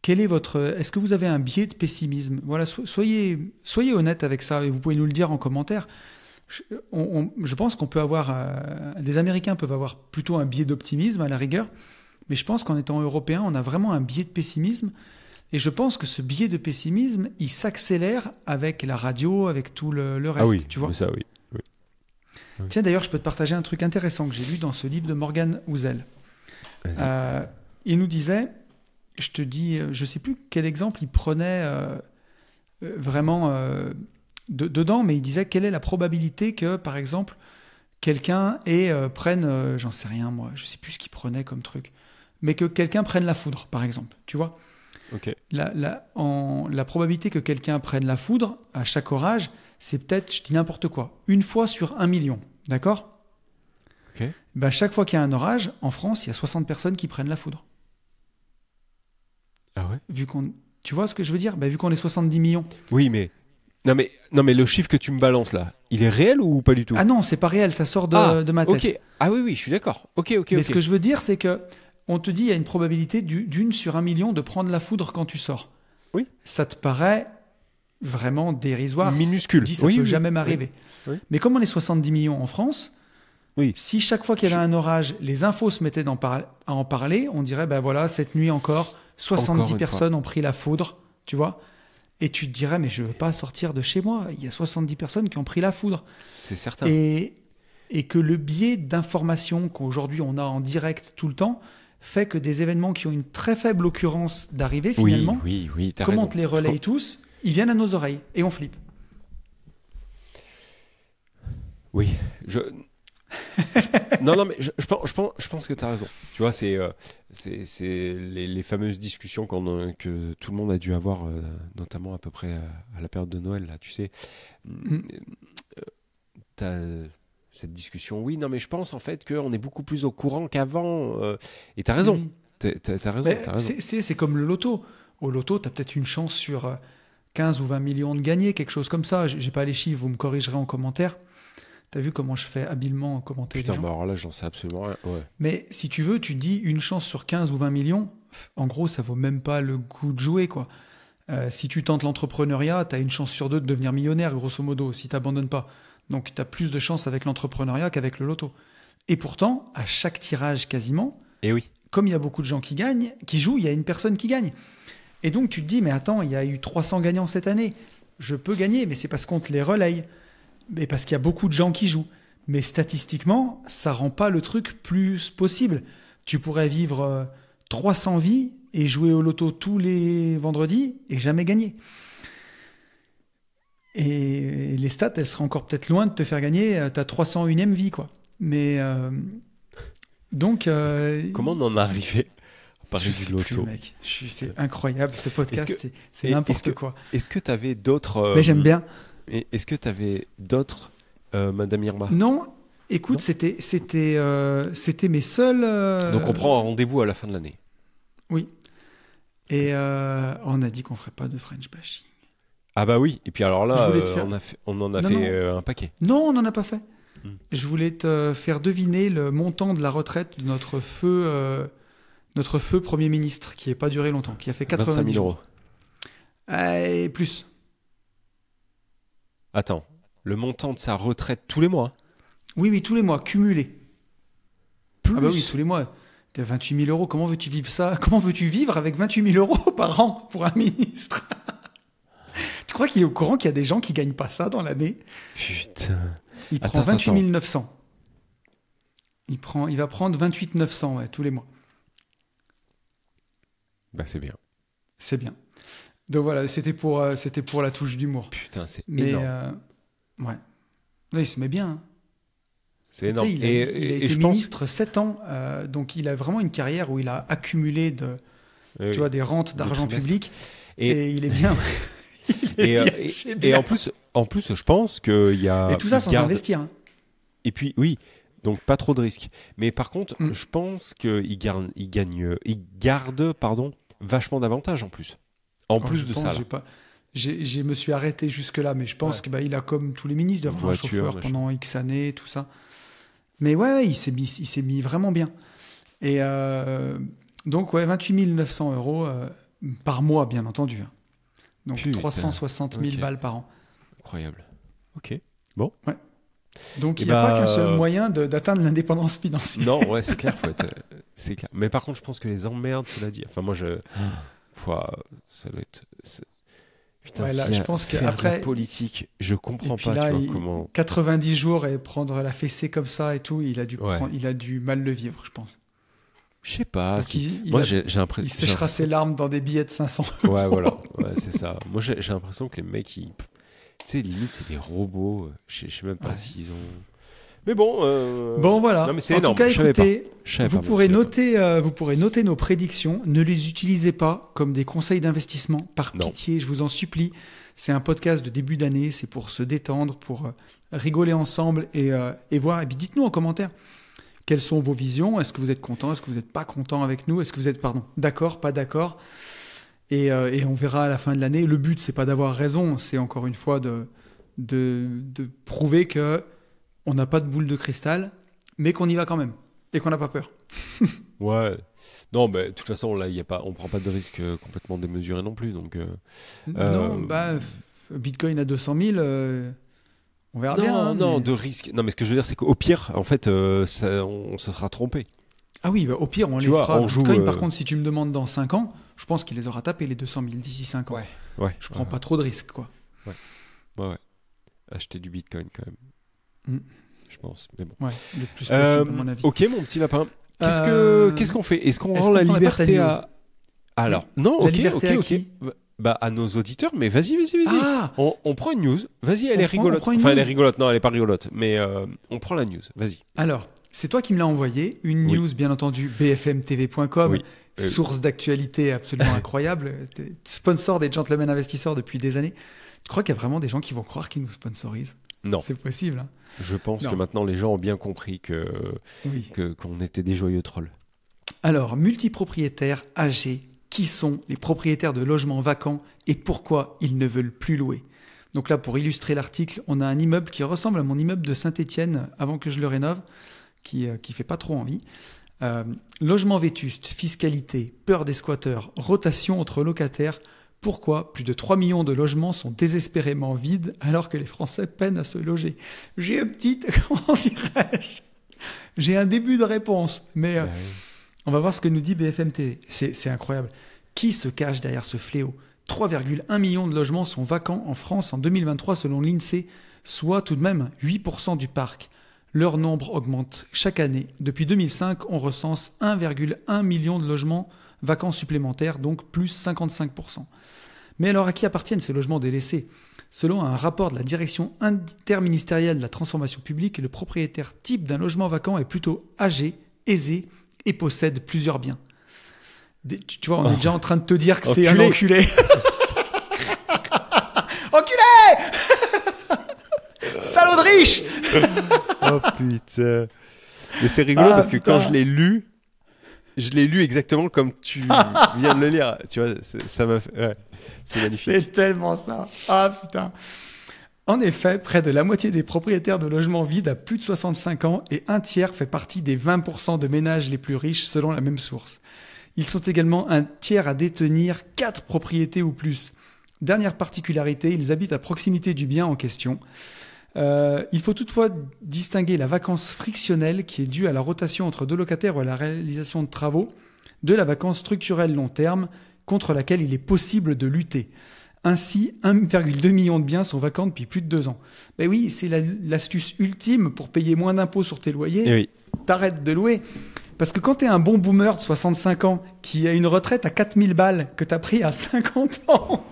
Est-ce que vous avez un biais de pessimisme? Voilà, soyez honnête avec ça et vous pouvez nous le dire en commentaire. Je pense qu'on peut avoir, des Américains peuvent avoir plutôt un biais d'optimisme à la rigueur, mais je pense qu'en étant Européens, on a vraiment un biais de pessimisme. Et je pense que ce biais de pessimisme, il s'accélère avec la radio, avec tout le reste. Ah oui, tu vois. Ça, oui. Tiens, d'ailleurs, je peux te partager un truc intéressant que j'ai lu dans ce livre de Morgan Housel. Il nous disait, je te dis, je ne sais plus quel exemple il prenait vraiment dedans, mais il disait quelle est la probabilité que, par exemple, quelqu'un prenne, j'en sais rien moi, je ne sais plus ce qu'il prenait comme truc, mais que quelqu'un prenne la foudre, par exemple, tu vois. Okay. La probabilité que quelqu'un prenne la foudre à chaque orage, c'est peut-être, je dis n'importe quoi, 1 fois sur 1 million, d'accord? Okay. Ben, chaque fois qu'il y a un orage, en France, il y a 60 personnes qui prennent la foudre. Ah ouais? Tu vois ce que je veux dire? Ben, vu qu'on est 70 millions. Oui, mais... Non, mais le chiffre que tu me balances là, il est réel ou pas du tout? Ah non, c'est pas réel, ça sort de ma tête. Ok. Ah oui, je suis d'accord. Ok. Mais ce que je veux dire, c'est que on te dit il y a une probabilité d'1 sur 1 million de prendre la foudre quand tu sors. Oui. Ça te paraît vraiment dérisoire. Minuscule. Tu dis, ça peut jamais m'arriver. Oui. Mais comme on est 70 millions en France, si chaque fois qu'il y avait un orage, les infos se mettaient à en parler, on dirait, ben voilà, cette nuit encore, 70 personnes ont pris la foudre, tu vois. Et tu te dirais, mais je ne veux pas sortir de chez moi. Il y a 70 personnes qui ont pris la foudre. C'est certain. Et que le biais d'information qu'aujourd'hui on a en direct tout le temps fait que des événements qui ont une très faible occurrence d'arriver, finalement, comme on te les relaye tous, ils viennent à nos oreilles et on flippe. Oui, non, mais je pense que tu as raison. Tu vois, c'est les fameuses discussions que tout le monde a dû avoir, notamment à peu près à la période de Noël, là, tu sais. T'as cette discussion. Oui, non, mais je pense en fait qu'on est beaucoup plus au courant qu'avant. Et tu as raison. T'as raison. C'est comme le loto. Au loto, tu as peut-être une chance sur 15 ou 20 millions de gagner, quelque chose comme ça. J'ai pas les chiffres, vous me corrigerez en commentaire. T'as vu comment je fais habilement commenter les gens? Putain, alors là, j'en sais absolument rien. Ouais. Mais si tu veux, tu dis une chance sur 15 ou 20 millions, en gros, ça vaut même pas le coup de jouer, quoi. Si tu tentes l'entrepreneuriat, tu as une chance sur 2 de devenir millionnaire, grosso modo, si tu n'abandonnes pas. Donc, tu as plus de chance avec l'entrepreneuriat qu'avec le loto. Et pourtant, à chaque tirage quasiment, comme il y a beaucoup de gens qui jouent, il y a une personne qui gagne. Et donc, tu te dis, mais attends, il y a eu 300 gagnants cette année. Je peux gagner, mais c'est parce qu'on te les relaye. Mais parce qu'il y a beaucoup de gens qui jouent. Mais statistiquement, ça rend pas le truc plus possible. Tu pourrais vivre 300 vies et jouer au loto tous les vendredis et jamais gagner. Et les stats, elles seraient encore peut-être loin de te faire gagner ta 301e vie, quoi. Mais donc... Comment on en est arrivé à parler du loto? Plus, mec. C'est incroyable, ce podcast, c'est n'importe quoi. Est-ce que tu avais d'autres... Mais j'aime bien. Est-ce que tu avais d'autres, Madame Irma? Non, écoute, c'était mes seuls... Donc on prend un rendez-vous à la fin de l'année. Oui. Et on a dit qu'on ferait pas de French bashing. Ah bah oui, et puis alors là, on en a fait un paquet. Non, on n'en a pas fait. Je voulais te faire deviner le montant de la retraite de notre feu Premier ministre, qui n'a pas duré longtemps, qui a fait 90 000 €. Et plus. Attends, le montant de sa retraite tous les mois? Oui, tous les mois, cumulé. Plus? Ah bah oui, tous les mois. T'as 28 000 €, comment veux-tu vivre ça? Comment veux-tu vivre avec 28 000 € par an pour un ministre? Tu crois qu'il est au courant qu'il y a des gens qui gagnent pas ça dans l'année? Putain. Il prend 28 900. Il va prendre 28 900 tous les mois. Bah c'est bien. C'est bien. Donc voilà, c'était pour la touche d'humour. Putain, c'est énorme. Ouais. Non, il se met bien. Hein. C'est énorme. Il a été ministre 7 ans, donc il a vraiment une carrière où il a accumulé tu vois, des rentes d'argent public. Et il est bien. Et en plus, je pense qu'il y a... Et tout ça sans investir. Hein. Et puis, oui, donc pas trop de risques. Mais par contre, je pense qu'il garde vachement d'avantages en plus. En plus de ça. Je me suis arrêté jusque-là, mais je pense qu'il a, comme tous les ministres, il doit avoir un chauffeur pendant X années, tout ça. Mais il s'est mis vraiment bien. Et donc, 28 900 euros par mois, bien entendu. Donc, putain, 360 000 balles par an. Incroyable. Ok. Bon. Ouais. Donc, il n'y a pas qu'un seul moyen d'atteindre l'indépendance financière. Non, c'est clair. C'est clair. Mais par contre, je pense que les emmerdes, cela dit. Enfin, moi, ça doit être... Putain, là, je pense qu'après... la politique, je comprends pas là, comment... 90 jours et prendre la fessée comme ça et tout, il a dû mal le vivre, je pense. Je sais pas. Moi, j'ai l'impression... Il séchera ses larmes dans des billets de 500 €. Ouais, voilà. Ouais, c'est ça. Moi, j'ai l'impression que les mecs, tu sais, limite, c'est des robots. Je sais même pas s'ils ont... Mais bon... Bon, voilà. Non, mais c'est en énorme. tout cas, écoutez, vous pourrez noter nos prédictions. Ne les utilisez pas comme des conseils d'investissement. Par pitié, je vous en supplie. C'est un podcast de début d'année. C'est pour se détendre, pour rigoler ensemble et voir. Et puis, dites-nous en commentaire quelles sont vos visions. Est-ce que vous êtes content? Est-ce que vous n'êtes pas content avec nous? Est-ce que vous êtes, d'accord, pas d'accord? Et on verra à la fin de l'année. Le but, c'est pas d'avoir raison. C'est encore une fois de prouver que on n'a pas de boule de cristal, mais qu'on y va quand même et qu'on n'a pas peur. Ouais. Non, mais de toute façon, là, on prend pas de risque complètement démesuré non plus. Donc, non, Bitcoin à 200 000, on verra bien. Non, de risque. Non, mais ce que je veux dire, c'est qu'au pire, en fait, on se sera trompé. Ah oui, au pire, on les fera. Bitcoin, par contre, si tu me demandes dans 5 ans, je pense qu'il les aura tapés, les 200 000 d'ici 5 ans. Ouais. Je prends pas trop de risques, quoi. Ouais. Acheter du Bitcoin, quand même. Je pense, mais bon. Ouais, le plus possible, à mon avis. Ok, mon petit lapin. Qu'est-ce qu'on fait? Est-ce qu'on rend la liberté à... Alors, non, ok. À nos auditeurs, mais vas-y. Ah, on prend une news. Vas-y, elle est rigolote. Enfin, elle est rigolote. Non, elle est pas rigolote. Mais on prend la news. Vas-y. Alors, c'est toi qui me l'as envoyé. Une news, bien entendu, bfmtv.com. Source d'actualité absolument incroyable. Sponsor des Gentlemen Investisseurs depuis des années. Tu crois qu'il y a vraiment des gens qui vont croire qu'ils nous sponsorisent? Non. C'est possible. Hein. Je pense que maintenant les gens ont bien compris qu'on était des joyeux trolls. Alors, multipropriétaires âgés, qui sont les propriétaires de logements vacants et pourquoi ils ne veulent plus louer? Donc là, pour illustrer l'article, on a un immeuble qui ressemble à mon immeuble de Saint-Étienne avant que je le rénove, qui fait pas trop envie. Logement vétuste, fiscalité, peur des squatteurs, rotation entre locataires. Pourquoi plus de 3 millions de logements sont désespérément vides alors que les Français peinent à se loger? J'ai J'ai un début de réponse, mais on va voir ce que nous dit BFM TV. C'est incroyable. Qui se cache derrière ce fléau? 3,1 millions de logements sont vacants en France en 2023 selon l'INSEE, soit tout de même 8% du parc. Leur nombre augmente chaque année. Depuis 2005, on recense 1,1 million de logements vacants supplémentaires, donc plus 55%. Mais alors à qui appartiennent ces logements délaissés? Selon un rapport de la direction interministérielle de la transformation publique, le propriétaire type d'un logement vacant est plutôt âgé, aisé et possède plusieurs biens. Tu vois, on est déjà en train de te dire que c'est un enculé. Enculé. Salaud de riche. Oh putain. Mais c'est rigolo parce que quand je l'ai lu exactement comme tu viens de le lire. Tu vois, ça m'a fait... Ouais, c'est magnifique. C'est tellement ça. Ah putain. En effet, près de la moitié des propriétaires de logements vides a plus de 65 ans et un tiers fait partie des 20% de ménages les plus riches selon la même source. Ils sont également un tiers à détenir 4 propriétés ou plus. Dernière particularité, ils habitent à proximité du bien en question. Il faut toutefois distinguer la vacance frictionnelle qui est due à la rotation entre deux locataires ou à la réalisation de travaux de la vacance structurelle long terme contre laquelle il est possible de lutter. Ainsi, 1,2 million de biens sont vacants depuis plus de 2 ans. Ben oui, c'est l'astuce ultime pour payer moins d'impôts sur tes loyers. Et oui. T'arrêtes de louer. Parce que quand t'es un bon boomer de 65 ans qui a une retraite à 4000 balles que t'as pris à 50 ans...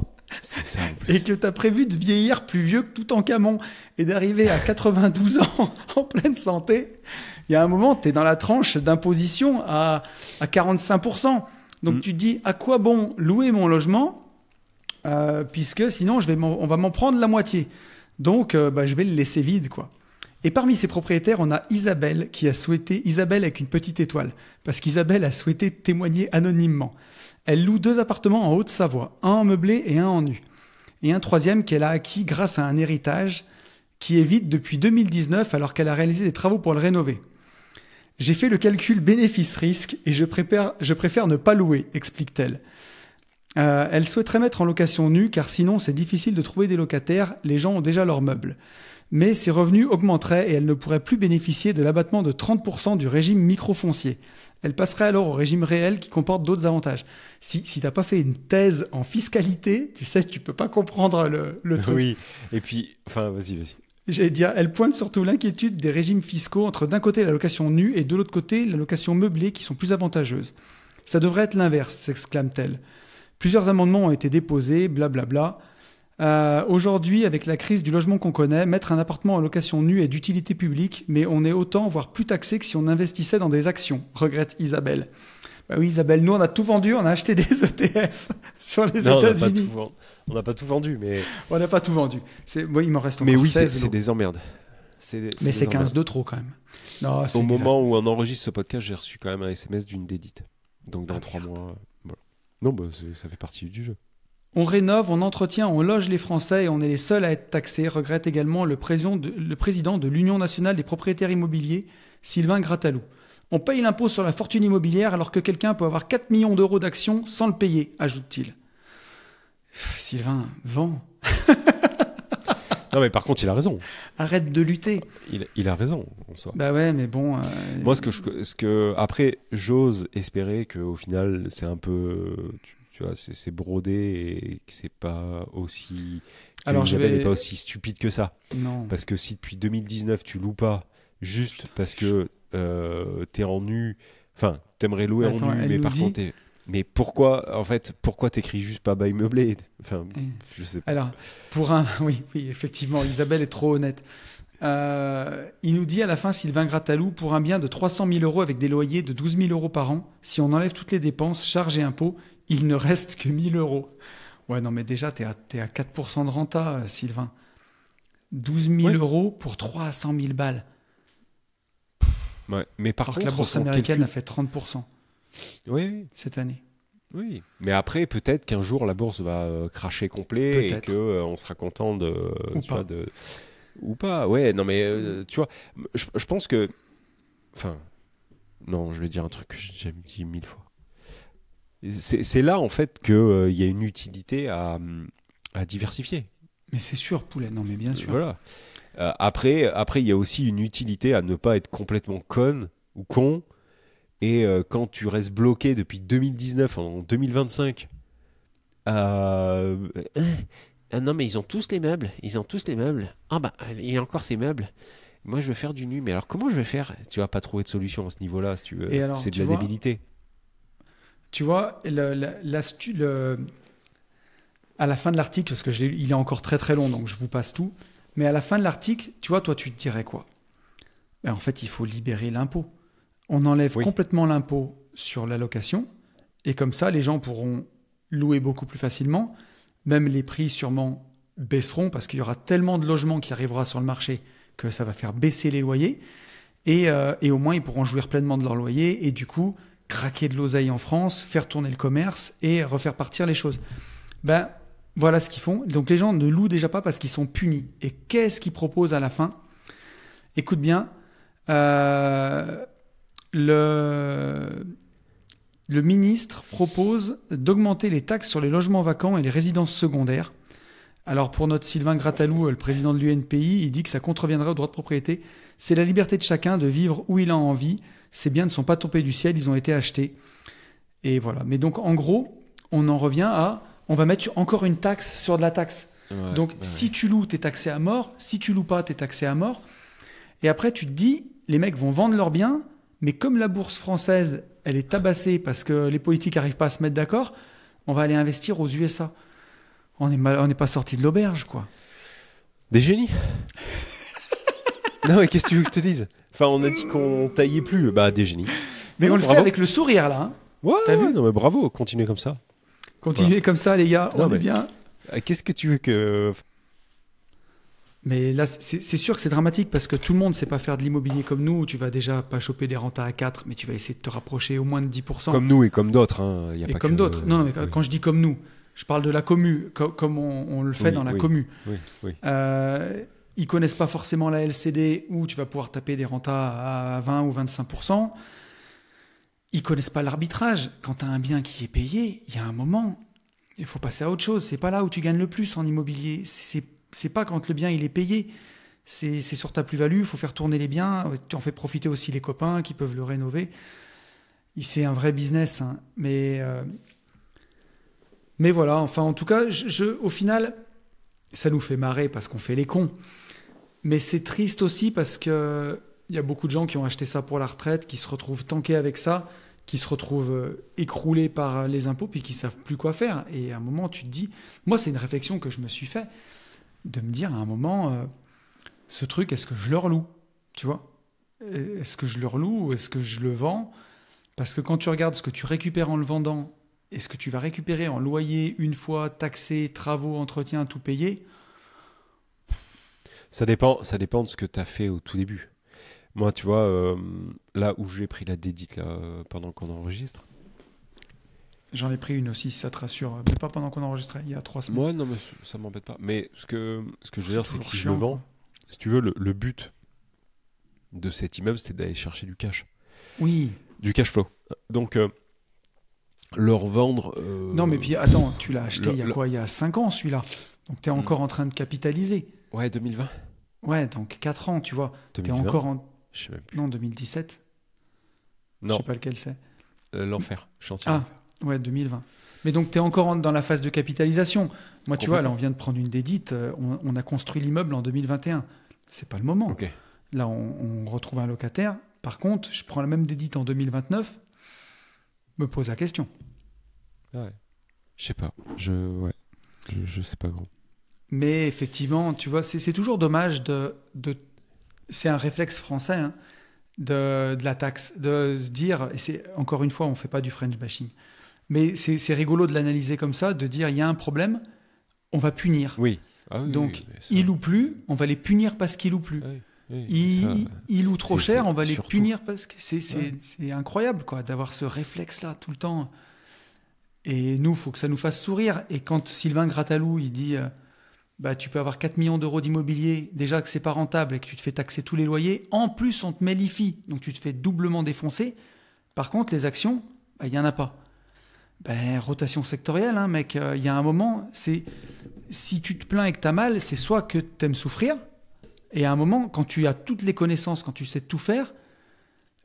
C'est ça, en plus. Et que tu as prévu de vieillir plus vieux que Toutankhamon et d'arriver à 92 ans en pleine santé, il y a un moment, tu es dans la tranche d'imposition à 45%. Donc tu te dis, à quoi bon louer mon logement puisque sinon on va m'en prendre la moitié. Donc je vais le laisser vide, quoi. Et parmi ces propriétaires, on a Isabelle qui a souhaité, Isabelle avec une petite étoile, parce qu'Isabelle a souhaité témoigner anonymement. Elle loue 2 appartements en Haute-Savoie, un en meublé et un en nu. et un troisième qu'elle a acquis grâce à un héritage qui est vide depuis 2019 alors qu'elle a réalisé des travaux pour le rénover. J'ai fait le calcul bénéfice-risque et je préfère ne pas louer, explique-t-elle. Elle souhaiterait mettre en location nue car sinon c'est difficile de trouver des locataires, les gens ont déjà leurs meubles. Mais ses revenus augmenteraient et elle ne pourrait plus bénéficier de l'abattement de 30% du régime microfoncier. Elle passerait alors au régime réel qui comporte d'autres avantages. Si tu n'as pas fait une thèse en fiscalité, tu sais, tu peux pas comprendre le truc. Oui, et puis, enfin, vas-y. J'allais dire, elle pointe surtout l'inquiétude des régimes fiscaux entre d'un côté la location nue et de l'autre côté la location meublée qui sont plus avantageuses. Ça devrait être l'inverse, s'exclame-t-elle. Plusieurs amendements ont été déposés, blablabla. Aujourd'hui, avec la crise du logement qu'on connaît, mettre un appartement en location nue est d'utilité publique, mais on est autant, voire plus taxé que si on investissait dans des actions, regrette Isabelle. Bah oui, Isabelle, nous on a tout vendu, on a acheté des ETF sur les États-Unis. On n'a pas tout vendu, mais... On n'a pas tout vendu. Bon, il m'en reste encore 16. Mais oui, c'est des emmerdes. Mais c'est 15 de trop quand même. Non, au moment où on enregistre ce podcast, j'ai reçu quand même un SMS d'une dédite. Donc dans 3 mois... Voilà. Non, ça fait partie du jeu. On rénove, on entretient, on loge les Français et on est les seuls à être taxés, regrette également le président de l'Union nationale des propriétaires immobiliers, Sylvain Grattalou. On paye l'impôt sur la fortune immobilière alors que quelqu'un peut avoir 4 millions d'euros d'actions sans le payer, ajoute-t-il. Sylvain, vends. Non mais par contre, il a raison. Arrête de lutter. Il a raison en soi. Bah ouais, mais bon... Moi, après, j'ose espérer qu'au final, c'est un peu... Tu vois, c'est brodé et que c'est pas aussi... Alors Isabelle n'est pas aussi stupide que ça. Non. Parce que si depuis 2019, tu loues pas juste parce que t'es en nu... Enfin, t'aimerais louer en nu, mais par contre... Mais pourquoi t'écris juste pas bail meublé? Enfin, je sais pas. Alors, oui, effectivement, Isabelle est trop honnête. Il nous dit à la fin, Sylvain Grattalou, pour un bien de 300 000 euros avec des loyers de 12 000 euros par an, si on enlève toutes les dépenses, charges et impôts, il ne reste que 1 000 euros. Ouais, non, mais déjà, t'es à 4% de renta, Sylvain. 12 000 euros pour 300 000 balles. Ouais, mais par contre, la bourse américaine a fait 30%. Oui. Cette année. Oui, mais après, peut-être qu'un jour, la bourse va cracher complet et qu'on sera content de... Ou pas, ouais, non mais, tu vois, je pense que... Enfin, non, je vais dire un truc que j'ai déjà dit 1000 fois. C'est là, en fait, qu'il y a une utilité à diversifier. Mais c'est sûr, Poulet, non mais bien sûr. Voilà. Après, il y a aussi une utilité à ne pas être complètement conne ou con. Et quand tu restes bloqué depuis 2019 en 2025, non mais ils ont tous les meubles. Ah bah il y a encore ces meubles. Moi je veux faire du nu, mais alors comment je vais faire? Tu vas pas trouver de solution à ce niveau-là si tu veux. Alors, c'est de la débilité. Tu vois, à la fin de l'article, parce que il est encore très très long, donc je vous passe tout. Mais à la fin de l'article, tu vois, toi tu te dirais quoi? En fait, il faut libérer l'impôt. On enlève complètement l'impôt sur la location et comme ça, les gens pourront louer beaucoup plus facilement. Même les prix sûrement baisseront parce qu'il y aura tellement de logements qui arrivera sur le marché que ça va faire baisser les loyers et au moins ils pourront jouir pleinement de leur loyer et du coup craquer de l'oseille en France, faire tourner le commerce et refaire partir les choses. Voilà ce qu'ils font. Donc les gens ne louent déjà pas parce qu'ils sont punis. Et qu'est-ce qu'ils proposent à la fin? Écoute bien. Le ministre propose d'augmenter les taxes sur les logements vacants et les résidences secondaires. Alors pour notre Sylvain Grattalou, le président de l'UNPI, il dit que ça contreviendrait au droit de propriété. C'est la liberté de chacun de vivre où il a envie. Ces biens ne sont pas tombés du ciel, ils ont été achetés. Et voilà. Mais donc en gros, on en revient à... On va mettre encore une taxe sur de la taxe. Ouais, donc si tu loues, t'es taxé à mort. Si tu loues pas, t'es taxé à mort. Et après, tu te dis, les mecs vont vendre leurs biens... Mais comme la bourse française, elle est tabassée parce que les politiques n'arrivent pas à se mettre d'accord, on va aller investir aux USA. On n'est pas sorti de l'auberge, quoi. Des génies. Non, mais qu'est-ce que tu veux que je te dise? Enfin, on a dit qu'on taillait plus. Bah, des génies. Mais on le fait avec le sourire, là. Hein. Ouais, t'as vu? Non, mais bravo, continuez comme ça. Continuez comme ça, les gars, on est bien. Qu'est-ce que tu veux que... Mais là, c'est sûr que c'est dramatique parce que tout le monde ne sait pas faire de l'immobilier comme nous. Tu vas déjà pas choper des rentas à 4, mais tu vas essayer de te rapprocher au moins de 10%. Comme nous et comme d'autres. Hein. Comme d'autres. Non, mais quand je dis comme nous, Je parle de la commu, comme on le fait dans la commu. Oui. Ils connaissent pas forcément la LCD où tu vas pouvoir taper des rentas à 20 ou 25%. Ils connaissent pas l'arbitrage. Quand tu as un bien qui est payé, il y a un moment, il faut passer à autre chose. C'est pas là où tu gagnes le plus en immobilier. C'est pas quand le bien il est payé. C'est sur ta plus-value. Il faut faire tourner les biens. Tu en fais profiter aussi les copains qui peuvent le rénover. C'est un vrai business, hein. Mais voilà. Enfin, en tout cas, au final, ça nous fait marrer parce qu'on fait les cons. Mais c'est triste aussi parce que il y a beaucoup de gens qui ont acheté ça pour la retraite, qui se retrouvent tankés avec ça, qui se retrouvent écroulés par les impôts, puis qui savent plus quoi faire. Et à un moment, tu te dis... Moi, c'est une réflexion que je me suis fait, de me dire à un moment, ce truc, est-ce que je le reloue? Tu vois? Est-ce que je le reloue ou est-ce que je le vends? Parce que quand tu regardes ce que tu récupères en le vendant et ce que tu vas récupérer en loyer une fois, taxé, travaux, entretien, tout payé... Ça dépend de ce que tu as fait au tout début. Moi, tu vois, là où j'ai pris la dédite là, pendant qu'on enregistre. J'en ai pris une aussi, si ça te rassure. Mais pas pendant qu'on enregistrait, il y a 3 semaines. Moi, non, mais ça m'embête pas. Mais ce que je veux dire, c'est que si je le vends, si tu veux, le but de cet immeuble, c'était d'aller chercher du cash. Oui. Du cash flow. Donc, le revendre... Non, mais puis attends, tu l'as acheté il y a 5 ans, celui-là. Donc, tu es encore en train de capitaliser. Ouais, 2020. Ouais, donc 4 ans, tu vois. Tu es encore en... Je sais même plus. Non, 2017. Non. Je sais pas lequel c'est. L'enfer, chantier. Ah, ouais, 2020. Mais donc, tu es encore dans la phase de capitalisation. Moi, tu vois, là, on vient de prendre une dédite. On a construit l'immeuble en 2021. C'est pas le moment. Okay. Là, on retrouve un locataire. Par contre, je prends la même dédite en 2029. Me pose la question. Ouais. Je sais pas. Je sais pas, gros. Mais effectivement, tu vois, c'est toujours dommage c'est un réflexe français, hein, de la taxe, de se dire, et c'est encore une fois, on fait pas du French bashing, mais c'est rigolo de l'analyser comme ça, de dire il y a un problème, on va punir. Oui. Ah oui. Donc ils louent plus, on va les punir parce qu'ils louent plus. Ils louent trop cher, on va les punir parce que c'est incroyable quoi, d'avoir ce réflexe-là tout le temps. Et nous, faut que ça nous fasse sourire. Et quand Sylvain Grattalou, il dit tu peux avoir 4 millions d'euros d'immobilier, déjà que c'est pas rentable et que tu te fais taxer tous les loyers, en plus on te met l'IFI, donc tu te fais doublement défoncer. Par contre, les actions, il y en a pas. Rotation sectorielle, hein, mec, il y a un moment, si tu te plains et que tu as mal, c'est soit que tu aimes souffrir, et à un moment, quand tu as toutes les connaissances, quand tu sais tout faire,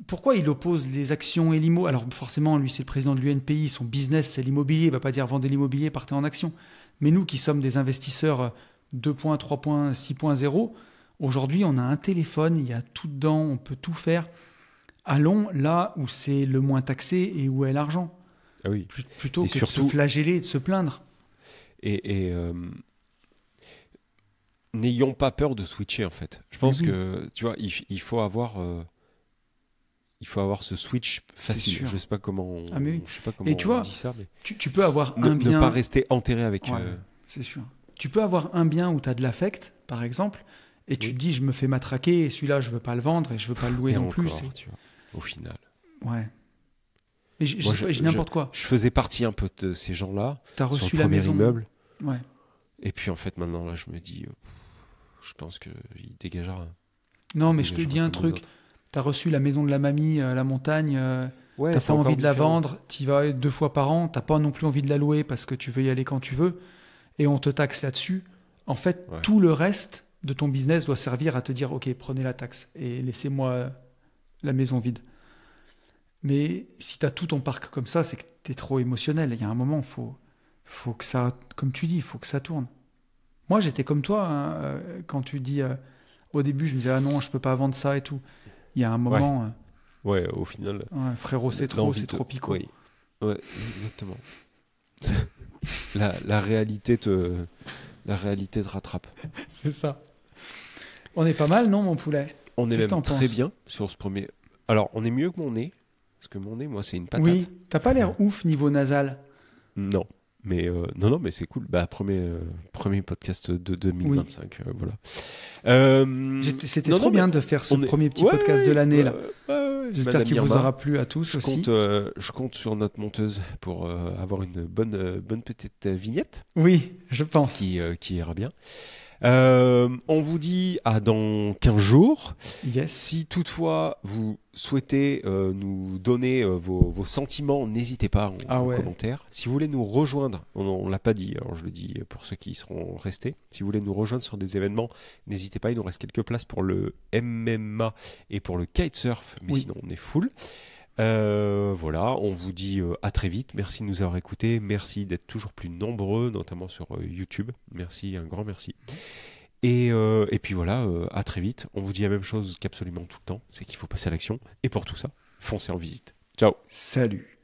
pourquoi il oppose les actions et l'immo? Alors forcément, lui, c'est le président de l'UNPI, son business, c'est l'immobilier, il ne va pas dire vendez l'immobilier, partez en action. Mais nous qui sommes des investisseurs 2.0, 3.0, 6.0, aujourd'hui, on a un téléphone, il y a tout dedans, on peut tout faire. Allons là où c'est le moins taxé et où est l'argent. Ah oui. Plutôt que surtout, de se flageller et de se plaindre. Et n'ayons pas peur de switcher, en fait. Je pense que, tu vois, il faut avoir ce switch facile. Je sais pas comment, je sais pas comment on dit ça. Mais tu peux avoir un bien... Ne pas rester enterré avec... Ouais, c'est sûr. Tu peux avoir un bien où tu as de l'affect, par exemple, et tu te dis, je me fais matraquer, et celui-là, je veux pas le vendre, et je veux pas le louer non plus. Tu vois, au final. Ouais. Mais j'ai n'importe quoi. Je faisais partie un peu de ces gens-là. T'as reçu sur le la premier maison. Immeuble. Ouais. Et puis, en fait, maintenant, là, je me dis... je pense qu'il dégagera. Non, mais je te dis un truc. T'as reçu la maison de la mamie à la montagne, t'as pas envie de la vendre, t'y vas 2 fois par an, t'as pas non plus envie de la louer parce que tu veux y aller quand tu veux, et on te taxe là-dessus. En fait, tout le reste de ton business doit servir à te dire, ok, prenez la taxe et laissez-moi la maison vide. Mais si t'as tout ton parc comme ça, c'est que t'es trop émotionnel. Il y a un moment, faut que ça, comme tu dis, il faut que ça tourne. Moi, j'étais comme toi, hein, quand tu dis... au début, je me disais, ah non, je peux pas vendre ça et tout. Il y a un moment... Ouais, au final... Ouais, frérot, c'est trop picot. Oui, ouais, exactement. la réalité te rattrape. C'est ça. On est pas mal, non, mon poulet? On est même très bien sur ce premier... Alors, on est mieux que mon nez. Parce que mon nez, moi, c'est une patate. Oui, t'as pas l'air ouf niveau nasal. Non. Mais non, mais c'est cool. Premier podcast de 2025, voilà. C'était trop bien de faire ce premier petit podcast de l'année là. J'espère qu'il vous aura plu à tous aussi. Je compte sur notre monteuse pour avoir une bonne petite vignette. Oui, je pense. Qui ira bien. On vous dit à dans 15 jours. Yes. Si toutefois vous souhaitez nous donner vos sentiments, n'hésitez pas en commentaire. Si vous voulez nous rejoindre, on ne l'a pas dit, alors je le dis pour ceux qui seront restés, si vous voulez nous rejoindre sur des événements, n'hésitez pas, il nous reste quelques places pour le MMA et pour le kitesurf, mais sinon on est full. Voilà, on vous dit à très vite. Merci de nous avoir écoutés. Merci d'être toujours plus nombreux, notamment sur YouTube. Merci, un grand merci. Et puis voilà, à très vite. On vous dit la même chose qu'absolument tout le temps, c'est qu'il faut passer à l'action. Et pour tout ça, foncez en visite. Ciao. Salut.